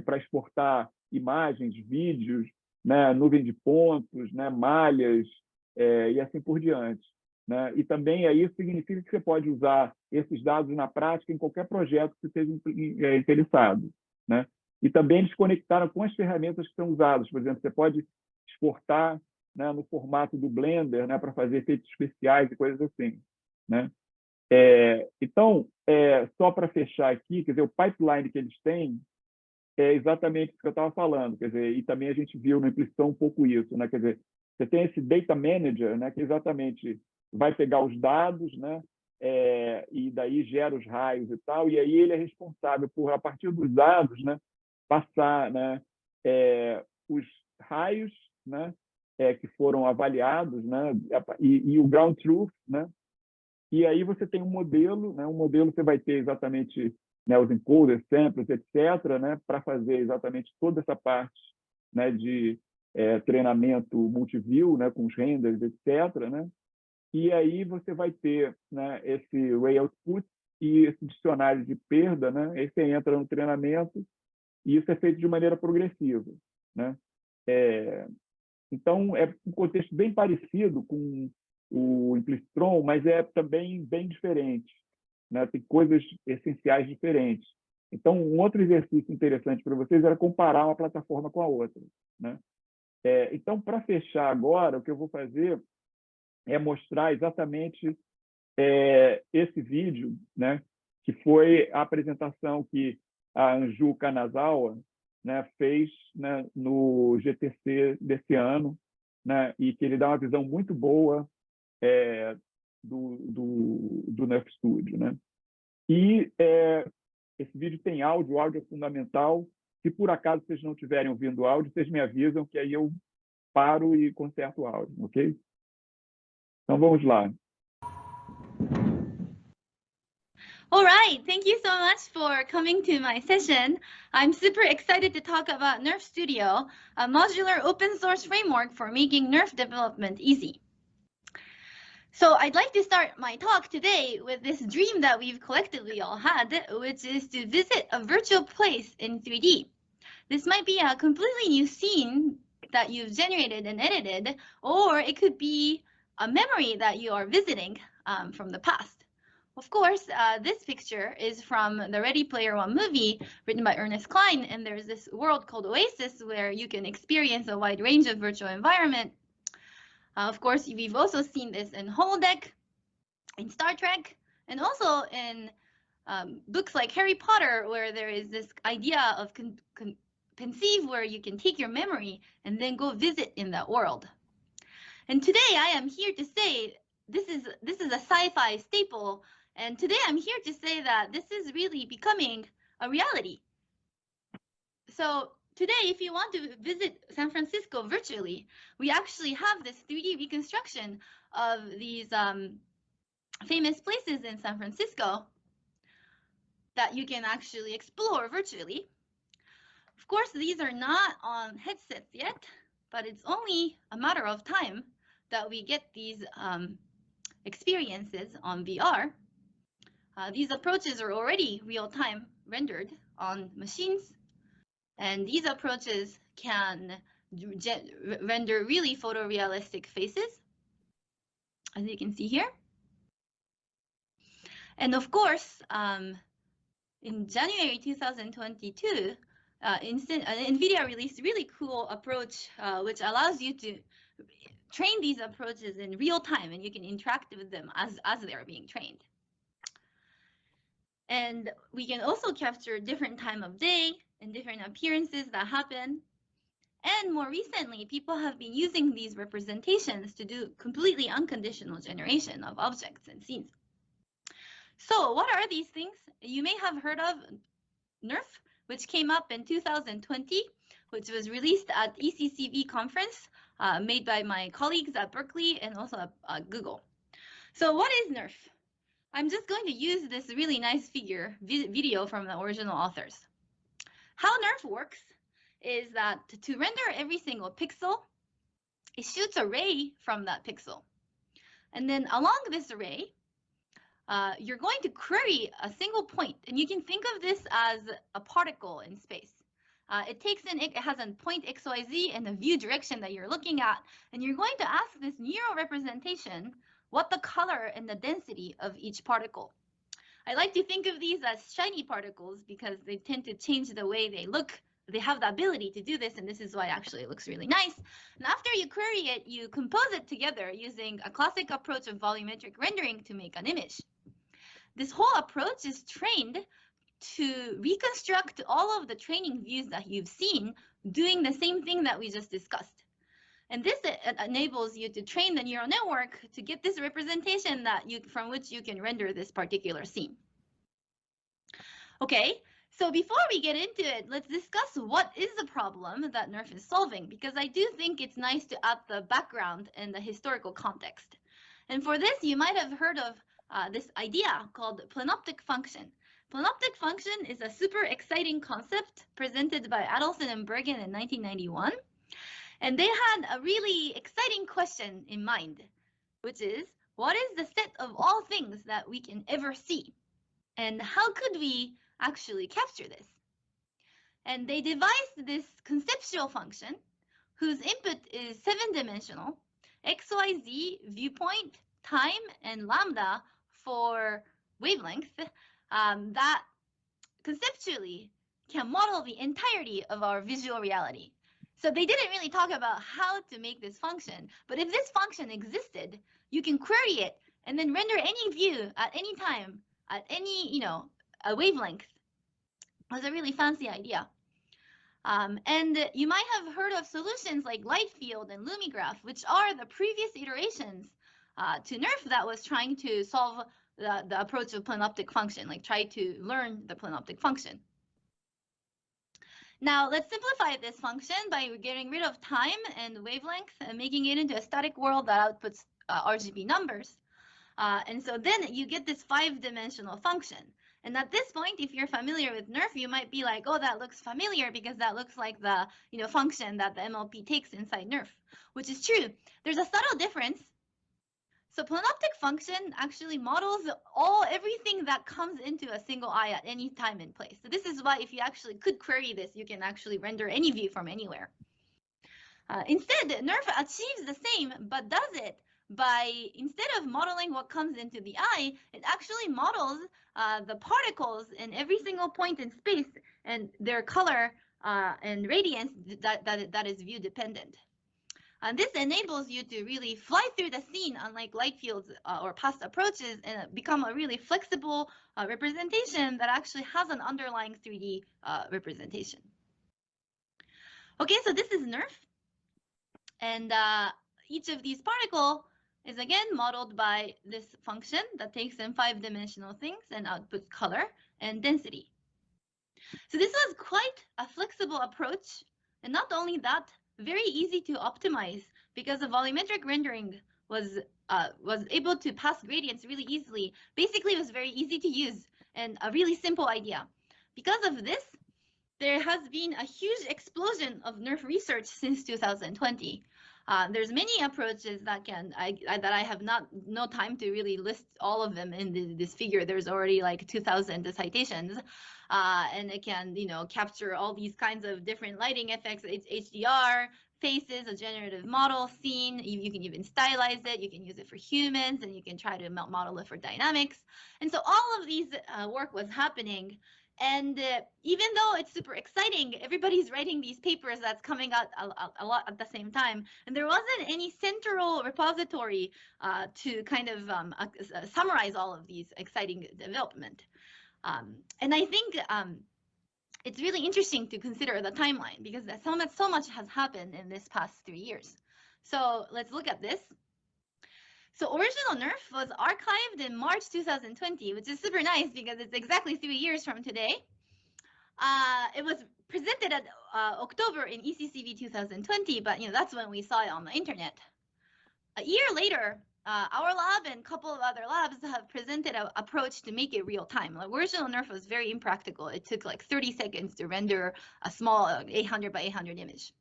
[SPEAKER 1] Para exportar imagens, vídeos, né? Nuvem de pontos, né? Malhas, e assim por diante. Né? E também isso significa que você pode usar esses dados na prática em qualquer projeto que você esteja interessado. Né? E também eles conectaram com as ferramentas que são usadas. Por exemplo, você pode exportar, né, no formato do Blender, né, para fazer efeitos especiais e coisas assim. Né? Então, só para fechar aqui, quer dizer, o pipeline que eles têm é exatamente o que eu estava falando, quer dizer, e também a gente viu na Implicitron um pouco isso, né? Quer dizer, você tem esse data manager, né, que exatamente vai pegar os dados, né, e daí gera os raios e tal, e aí ele é responsável por, a partir dos dados, né, passar, né, os raios, né, que foram avaliados, né, e o ground truth, né, e aí você tem um modelo, né, um modelo você vai ter exatamente, né, os encoders, samplers, etc., né, para fazer exatamente toda essa parte, né, de treinamento multiview, né, com os renders, etc., né? E aí você vai ter, né, esse ray output e esse dicionário de perda, né? Aí você entra no treinamento e isso é feito de maneira progressiva, né? Então, é um contexto bem parecido com o Implicitron, mas é também bem diferente. Né? Tem coisas essenciais diferentes. Então, um outro exercício interessante para vocês era comparar uma plataforma com a outra. Né? Então, para fechar agora, o que eu vou fazer é mostrar exatamente esse vídeo, né? Que foi a apresentação que a Anju Kanazawa, né, fez, né, no GTC desse ano, né, e que ele dá uma visão muito boa do Nerve Studio. Né? E esse vídeo tem áudio, o áudio é fundamental, Se por acaso vocês não estiverem ouvindo o áudio, vocês me avisam, que aí eu paro e conserto o áudio, ok? Então vamos lá.
[SPEAKER 3] All right, thank you so much for coming to my session. I'm super excited to talk about NERF Studio, a modular open source framework for making NERF development easy. So I'd like to start my talk today with this dream that we've collectively all had, which is to visit a virtual place in 3D. This might be a completely new scene that you've generated and edited, or it could be a memory that you are visiting from the past. Of course, this picture is from the Ready Player One movie written by Ernest Cline, and there's this world called Oasis where you can experience a wide range of virtual environment. Of course, we've also seen this in Holodeck, in Star Trek, and also in books like Harry Potter, where there is this idea of conceive where you can take your memory and then go visit in that world. And today I am here to say this is a sci-fi staple, and today I'm here to say that this is really becoming a reality. So today, if you want to visit San Francisco virtually, we actually have this 3D reconstruction of these famous places in San Francisco that you can actually explore virtually. Of course, these are not on headsets yet, but it's only a matter of time that we get these experiences on VR. These approaches are already real-time rendered on machines, and these approaches can render really photorealistic faces, as you can see here. And of course, in January 2022, NVIDIA released a really cool approach which allows you to train these approaches in real time, and you can interact with them as they're being trained. And we can also capture different time of day and different appearances that happen. And more recently, people have been using these representations to do completely unconditional generation of objects and scenes. So what are these things? You may have heard of NERF, which came up in 2020, which was released at ECCV conference made by my colleagues at Berkeley and also at Google. So what is NERF? I'm just going to use this really nice video from the original authors. How NERF works is that to render every single pixel, it shoots a ray from that pixel. And then along this array, you're going to query a single point, and you can think of this as a particle in space. It has a point XYZ and a view direction that you're looking at, and you're going to ask this neural representation what the color and the density of each particle. I like to think of these as shiny particles because they tend to change the way they look. They have the ability to do this, and this is why actually it looks really nice. And after you query it, you compose it together using a classic approach of volumetric rendering to make an image. This whole approach is trained to reconstruct all of the training views that you've seen doing the same thing that we just discussed. And this enables you to train the neural network to get this representation from which you can render this particular scene. Okay, so before we get into it, let's discuss what is the problem that NERF is solving, because I do think it's nice to add the background and the historical context. And for this, you might have heard of this idea called plenoptic function. Plenoptic function is a super exciting concept presented by Adelson and Bergen in 1991. And they had a really exciting question in mind, which is, what is the set of all things that we can ever see? And how could we actually capture this? And they devised this conceptual function whose input is 7-dimensional, XYZ, viewpoint, time, and lambda for wavelength that conceptually can model the entirety of our visual reality. So they didn't really talk about how to make this function, but if this function existed, you can query it and then render any view at any time, at any, a wavelength. It was a really fancy idea. And you might have heard of solutions like Lightfield and LumiGraph, which are the previous iterations to NERF that was trying to solve the approach of plenoptic function, like try to learn the plenoptic function. Now let's simplify this function by getting rid of time and wavelength and making it into a static world that outputs RGB numbers. And so then you get this 5-dimensional function. And at this point, if you're familiar with NeRF, you might be like, oh, that looks familiar because that looks like the function that the MLP takes inside NeRF, which is true. There's a subtle difference. So planoptic function actually models everything that comes into a single eye at any time and place. So this is why if you actually could query this, you can actually render any view from anywhere. Instead, NeRF achieves the same, but does it by, instead of modeling what comes into the eye, it actually models the particles in every single point in space and their color and radiance that is view dependent. And this enables you to really fly through the scene, unlike light fields or past approaches, and become a really flexible representation that actually has an underlying 3D representation. Okay, so this is NeRF. And each of these particles is again modeled by this function that takes in 5-dimensional things and outputs color and density. So this was quite a flexible approach. And not only that, very easy to optimize because the volumetric rendering was able to pass gradients really easily. Basically, it was very easy to use and a really simple idea. Because of this, there has been a huge explosion of NeRF research since 2020. There's many approaches that I have no time to really list all of them in this figure. There's already like 2,000 citations, and it can capture all these kinds of different lighting effects. It's HDR, faces, a generative model, scene. You can even stylize it. You can use it for humans, and you can try to model it for dynamics. And so all of these work was happening. And even though it's super exciting, everybody's writing these papers that's coming out a lot at the same time. And there wasn't any central repository to kind of summarize all of these exciting development. And I think it's really interesting to consider the timeline because so much has happened in this past 3 years. So let's look at this. So original NeRF was archived in March 2020, which is super nice because it's exactly 3 years from today. It was presented at October in ECCV 2020, but that's when we saw it on the internet. A year later, our lab and a couple of other labs have presented an approach to make it real time. Like, original NeRF was very impractical. It took like 30 seconds to render a small 800 by 800 image.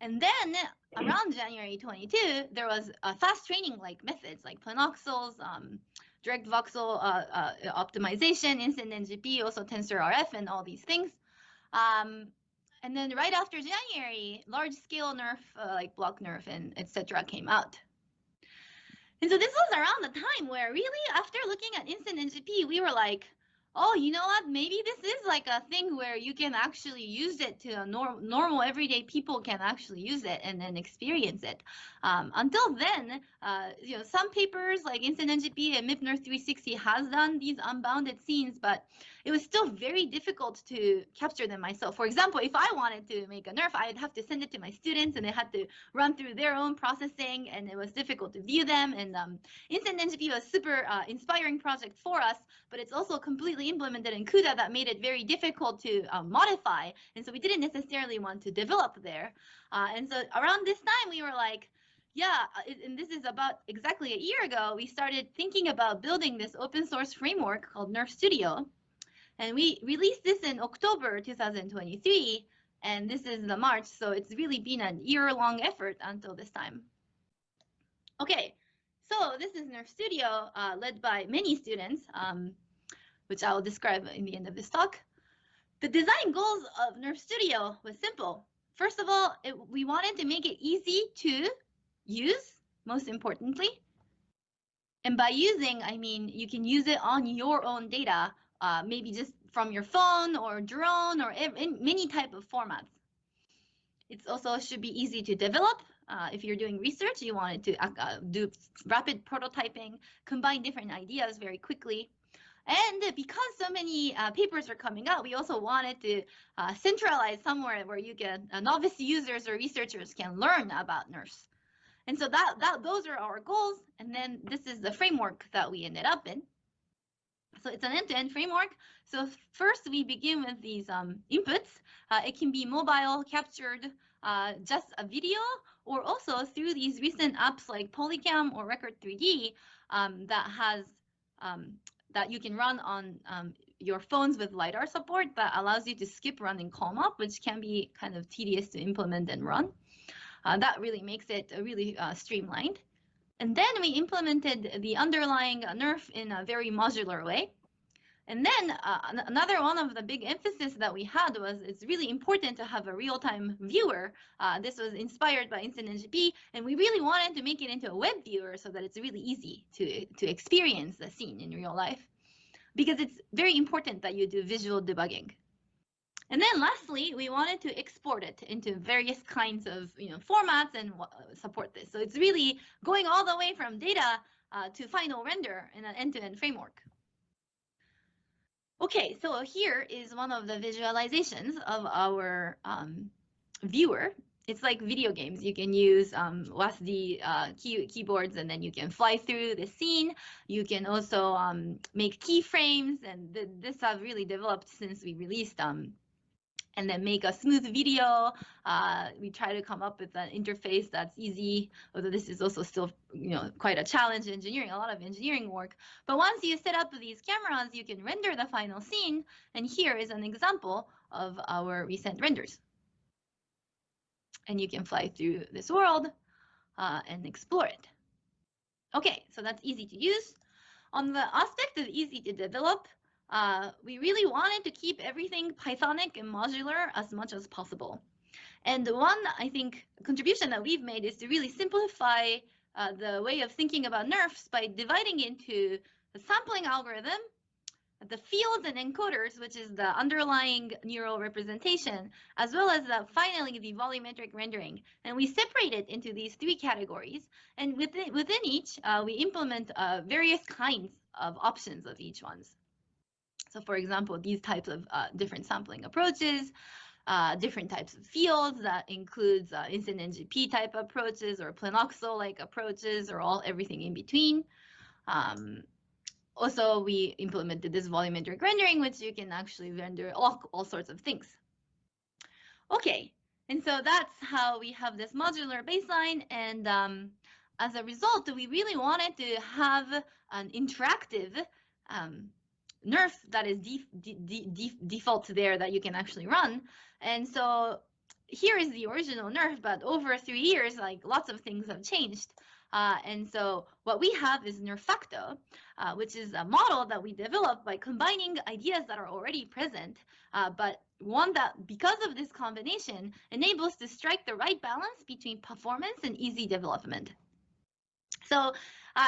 [SPEAKER 3] And then around January 22, there was fast training like methods like Planoxels, direct voxel optimization, Instant NGP, also TensorRF, and all these things. And then right after January, large scale NeRF like block NeRF and etc. came out. And so this was around the time where really after looking at Instant NGP, we were like, oh, you know what? Maybe this is like a thing where you can actually use it to normal everyday people can actually use it and then experience it. Until then, some papers like Instant NGP and MIP NeRF 360 has done these unbounded scenes, but it was still very difficult to capture them myself. For example, if I wanted to make a NeRF, I'd have to send it to my students and they had to run through their own processing and it was difficult to view them. And Instant NGP was a super inspiring project for us, but it's also completely implemented in CUDA that made it very difficult to modify. And so we didn't necessarily want to develop there. And so around this time, we were like, yeah, and this is about exactly a year ago, we started thinking about building this open source framework called NeRF Studio. And we released this in October 2023, and this is the March, so it's really been a year-long effort until this time. Okay, so this is NeRF Studio, led by many students, which I will describe in the end of this talk. The design goals of NeRF Studio was simple. First of all, we wanted to make it easy to use, most importantly. And by using, I mean you can use it on your own data, maybe just from your phone or drone or in many type of formats. It also should be easy to develop. If you're doing research, you wanted to do rapid prototyping, combine different ideas very quickly. And because so many papers are coming out, we also wanted to centralize somewhere where you can novice users or researchers can learn about NeRFs. And so those are our goals. And then this is the framework that we ended up in. So it's an end-to-end framework. So first we begin with these inputs. It can be mobile, captured, just a video, or also through these recent apps like Polycam or Record 3D that you can run on your phones with LiDAR support that allows you to skip running CalmUp, which can be kind of tedious to implement and run. That really makes it really streamlined. And then we implemented the underlying NERF in a very modular way. And then another one of the big emphasis that we had was it's really important to have a real-time viewer. This was inspired by InstantNGP, and we really wanted to make it into a web viewer so that it's really easy to experience the scene in real life, because it's very important that you do visual debugging. And then lastly, we wanted to export it into various kinds of formats and support this. So it's really going all the way from data to final render in an end-to-end framework. Okay, so here is one of the visualizations of our viewer. It's like video games. You can use WASD keyboards, and then you can fly through the scene. You can also make keyframes, and this have really developed since we released and then make a smooth video. We try to come up with an interface that's easy, although this is also still quite a challenge engineering, a lot of engineering work. But once you set up these cameras, you can render the final scene. And here is an example of our recent renders. And you can fly through this world and explore it. Okay, so that's easy to use. On the aspect of easy to develop, we really wanted to keep everything Pythonic and modular as much as possible. And the one, I think, contribution that we've made is to really simplify the way of thinking about NERFs by dividing into the sampling algorithm, the fields and encoders, which is the underlying neural representation, as well as finally the volumetric rendering. And we separate it into these three categories. And within each, we implement various kinds of options of each ones. So for example, these types of different sampling approaches, different types of fields that includes InstantNGP type approaches or Planoxo-like approaches, or everything in between. Also, we implemented this volumetric rendering, which you can actually render all sorts of things. Okay, and so that's how we have this modular baseline. And as a result, we really wanted to have an interactive NERF that is default there that you can actually run. And so here is the original NERF, but over 3 years, like lots of things have changed. And so what we have is NERFacto, which is a model that we developed by combining ideas that are already present, but one that, because of this combination, enables to strike the right balance between performance and easy development. So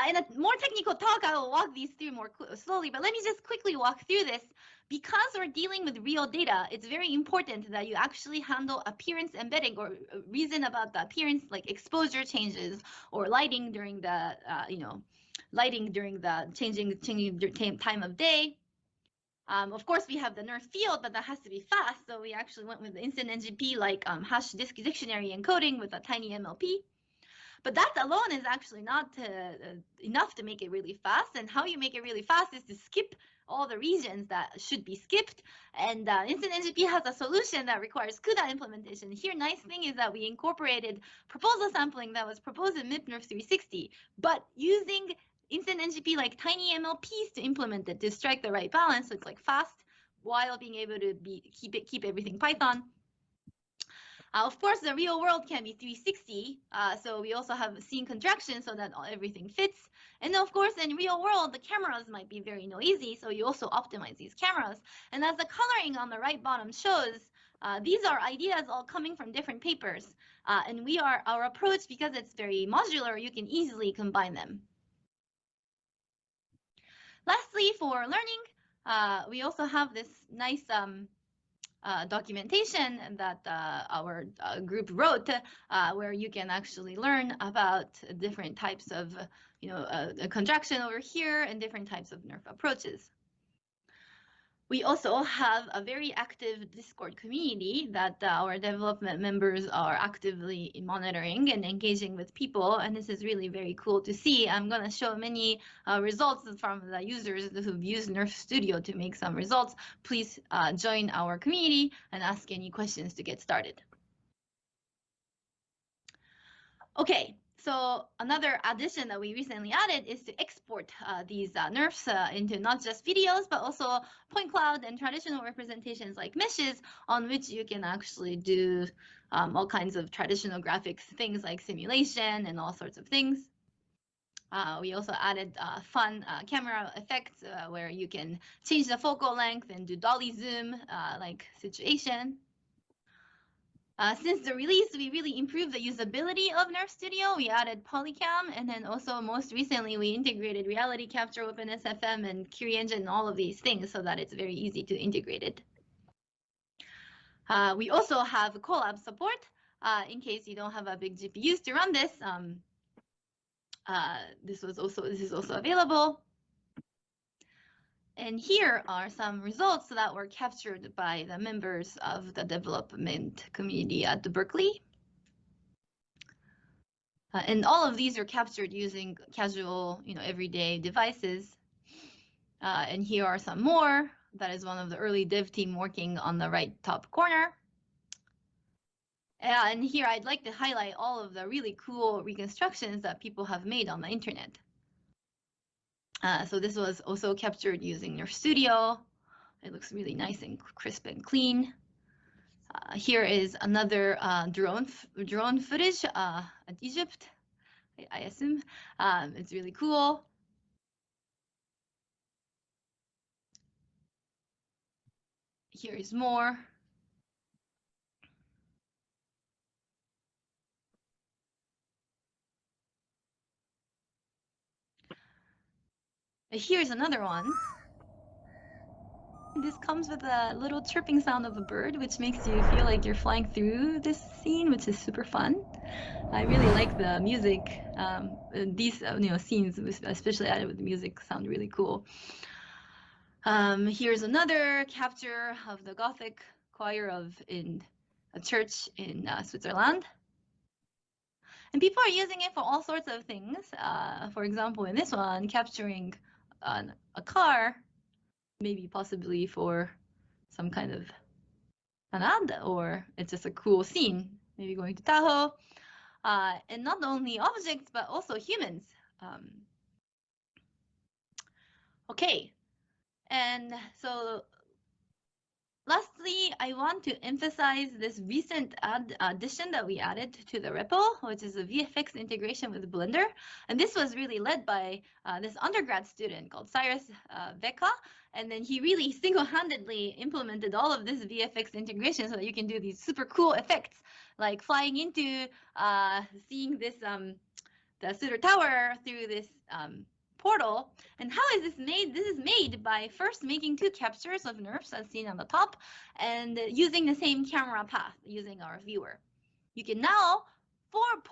[SPEAKER 3] in a more technical talk, I will walk these through more slowly, but let me just quickly walk through this. Because we're dealing with real data, it's very important that you actually handle appearance embedding or reason about the appearance, like exposure changes or lighting during the, changing time of day. Of course, we have the NERF field, but that has to be fast. So we actually went with the InstantNGP, like hash dictionary encoding with a tiny MLP. But that alone is actually not enough to make it really fast. And how you make it really fast is to skip all the regions that should be skipped. And InstantNGP has a solution that requires CUDA implementation. Here, nice thing is that we incorporated proposal sampling that was proposed in MIP NERF 360, but using InstantNGP like tiny MLPs to implement it to strike the right balance. So it's like fast while being able to keep everything Python. Of course, the real world can be 360, so we also have scene contraction so that everything fits. And of course, in real world, the cameras might be very noisy, so you also optimize these cameras. And as the coloring on the right bottom shows, these are ideas all coming from different papers. And our approach, because it's very modular, you can easily combine them. Lastly, for learning, we also have this nice documentation that our group wrote, where you can actually learn about different types of, contraction over here and different types of NERF approaches. We also have a very active Discord community that our development members are actively monitoring and engaging with people, and this is really very cool to see. I'm going to show many results from the users who've used Nerf Studio to make some results. Please join our community and ask any questions to get started. Okay. So another addition that we recently added is to export these NERFs into not just videos, but also point cloud and traditional representations like meshes, on which you can actually do all kinds of traditional graphics, things like simulation and all sorts of things. We also added fun camera effects where you can change the focal length and do dolly zoom like situation. Since the release, we really improved the usability of Nerf Studio. We added Polycam, and then also most recently, we integrated Reality Capture, OpenSFM, and CurieEngine, and all of these things so that it's very easy to integrate it. We also have Colab support in case you don't have a big GPUs to run this. This is also available. And here are some results that were captured by the members of the development community at Berkeley. And all of these are captured using casual, everyday devices. And here are some more. That is one of the early dev team working on the right top corner. And here I'd like to highlight all of the really cool reconstructions that people have made on the internet. So this was also captured using Nerf Studio. It looks really nice and crisp and clean. Here is another drone footage at Egypt, I assume. It's really cool. Here is more. Here's another one. This comes with a little chirping sound of a bird, which makes you feel like you're flying through this scene, which is super fun. I really like the music. These scenes, especially added with the music, sound really cool. Here's another capture of the Gothic choir in a church in Switzerland. And people are using it for all sorts of things. For example, in this one, capturing a car, maybe possibly for some kind of an ad, or it's just a cool scene, maybe going to Tahoe. And not only objects, but also humans. Okay, and so lastly, I want to emphasize this recent addition that we added to the repo, which is a VFX integration with Blender. And this was really led by this undergrad student called Cyrus Veka. And then he really single-handedly implemented all of this VFX integration so that you can do these super cool effects, like flying into seeing this the Sutter Tower through this portal. And how is this made? This is made by first making 2 captures of NERFs as seen on the top and using the same camera path using our viewer. You can now port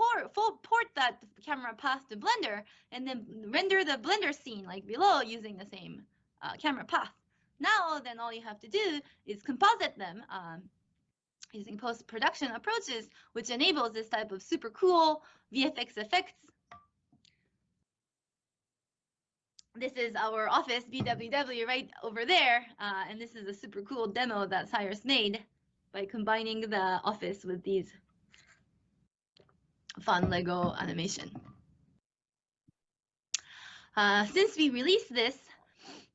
[SPEAKER 3] that camera path to Blender and then render the Blender scene like below using the same camera path. Now, then all you have to do is composite them using post-production approaches, which enables this type of super cool VFX effects. This is our office, BWW, right over there. And this is a super cool demo that Cyrus made by combining the office with these fun Lego animation. Since we released this,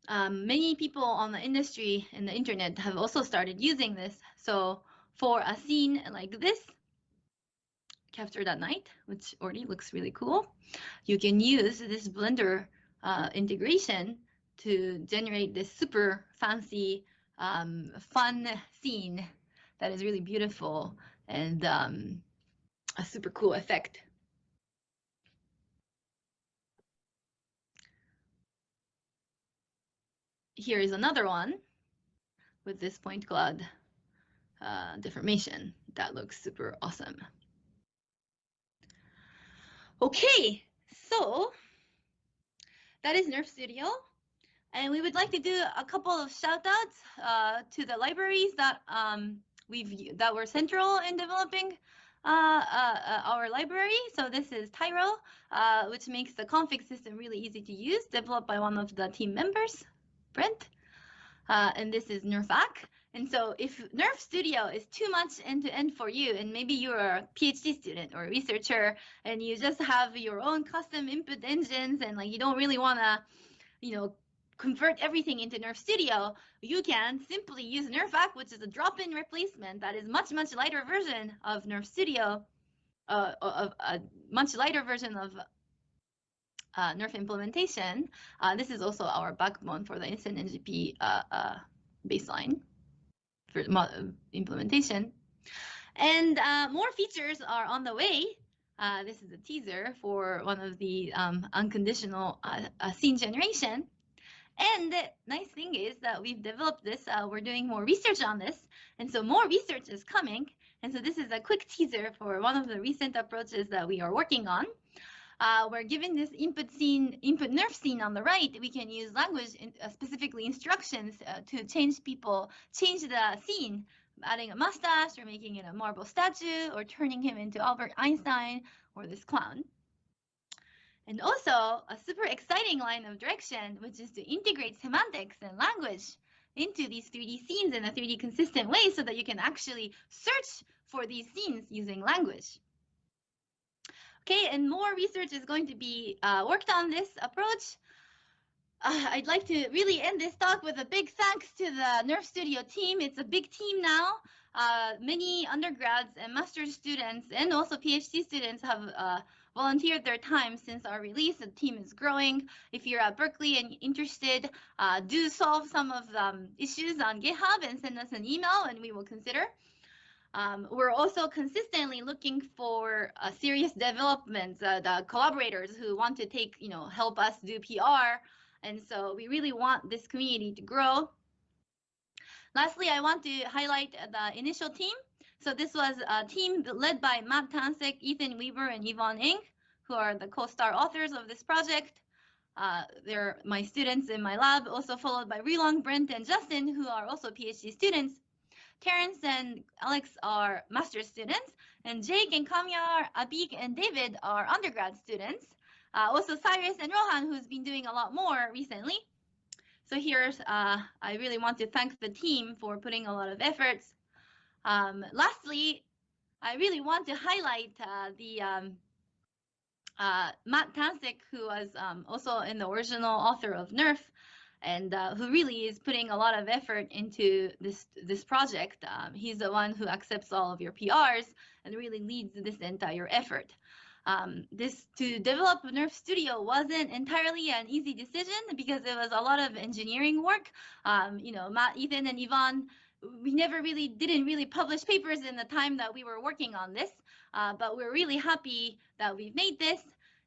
[SPEAKER 3] many people on the industry and the internet have also started using this. So for a scene like this, captured at night, which already looks really cool, you can use this Blender integration to generate this super fancy, fun scene that is really beautiful and a super cool effect. Here is another one with this point cloud deformation that looks super awesome. Okay, so that is Nerf Studio. And we would like to do a couple of shout outs to the libraries that that were central in developing our library. So this is Tyro, which makes the config system really easy to use, developed by one of the team members, Brent. And this is NerfAC. And so if Nerf Studio is too much end-to-end for you, and maybe you're a PhD student or a researcher, and you just have your own custom input engines, and like you don't really want to, convert everything into Nerf Studio, you can simply use NerfAC, which is a drop-in replacement that is much lighter version of Nerf Studio, of a much lighter version of Nerf implementation. This is also our backbone for the Instant NGP baseline for implementation. And more features are on the way. This is a teaser for one of the unconditional scene generation. And the nice thing is that we've developed this, we're doing more research on this, and so more research is coming. And so this is a quick teaser for one of the recent approaches that we are working on. We're given this input Nerf scene on the right, we can use language, specifically instructions to change the scene, adding a mustache or making it a marble statue or turning him into Albert Einstein or this clown. And also a super exciting line of direction, which is to integrate semantics and language into these 3D scenes in a 3D consistent way so that you can actually search for these scenes using language. Okay, and more research is going to be worked on this approach. I'd like to really end this talk with a big thanks to the Nerf Studio team. It's a big team now. Many undergrads and master's students and also PhD students have volunteered their time since our release. The team is growing. If you're at Berkeley and interested, do solve some of the issues on GitHub and send us an email and we will consider. We're also consistently looking for serious developments, the collaborators who want to take, help us do PR. And so we really want this community to grow. Lastly, I want to highlight the initial team. So this was a team led by Matt Tansek, Ethan Weaver, and Yvonne Ng, who are the co-star authors of this project. They're my students in my lab, also followed by Rilong, Brent, and Justin, who are also PhD students. Terrence and Alex are master's students, and Jake and Kamyar, Abik, and David are undergrad students. Also Cyrus and Rohan, who's been doing a lot more recently. So here's, I really want to thank the team for putting a lot of efforts. Lastly, I really want to highlight Matt Tansek, who was also in the original author of Nerf, and who really is putting a lot of effort into this project. He's the one who accepts all of your PRs and really leads this entire effort. To develop Nerf Studio wasn't entirely an easy decision because it was a lot of engineering work. Matt, Ethan, and Yvonne, we didn't really publish papers in the time that we were working on this, but we're really happy that we've made this.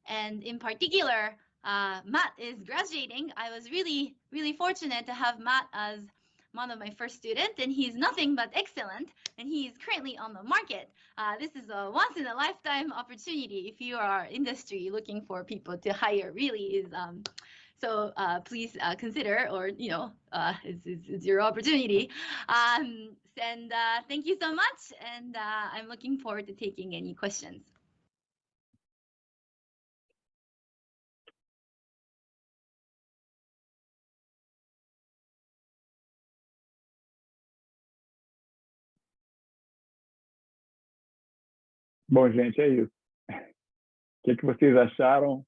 [SPEAKER 3] And in particular, Matt is graduating. I was really fortunate to have Matt as one of my first students, and he's nothing but excellent, and he's currently on the market. This is a once-in-a-lifetime opportunity if you are industry looking for people to hire, really is. So please consider, or it's your opportunity. And thank you so much, and I'm looking forward to taking any questions.
[SPEAKER 1] Bom, gente, é isso. O que vocês acharam?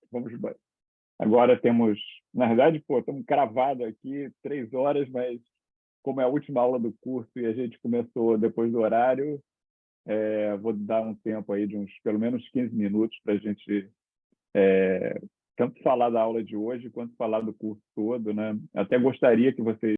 [SPEAKER 1] Agora temos, na verdade, estamos cravados aqui 3 horas, mas como é a última aula do curso e a gente começou depois do horário, vou dar um tempo aí de pelo menos 15 minutos para a gente tanto falar da aula de hoje quanto falar do curso todo, né? Até gostaria que vocês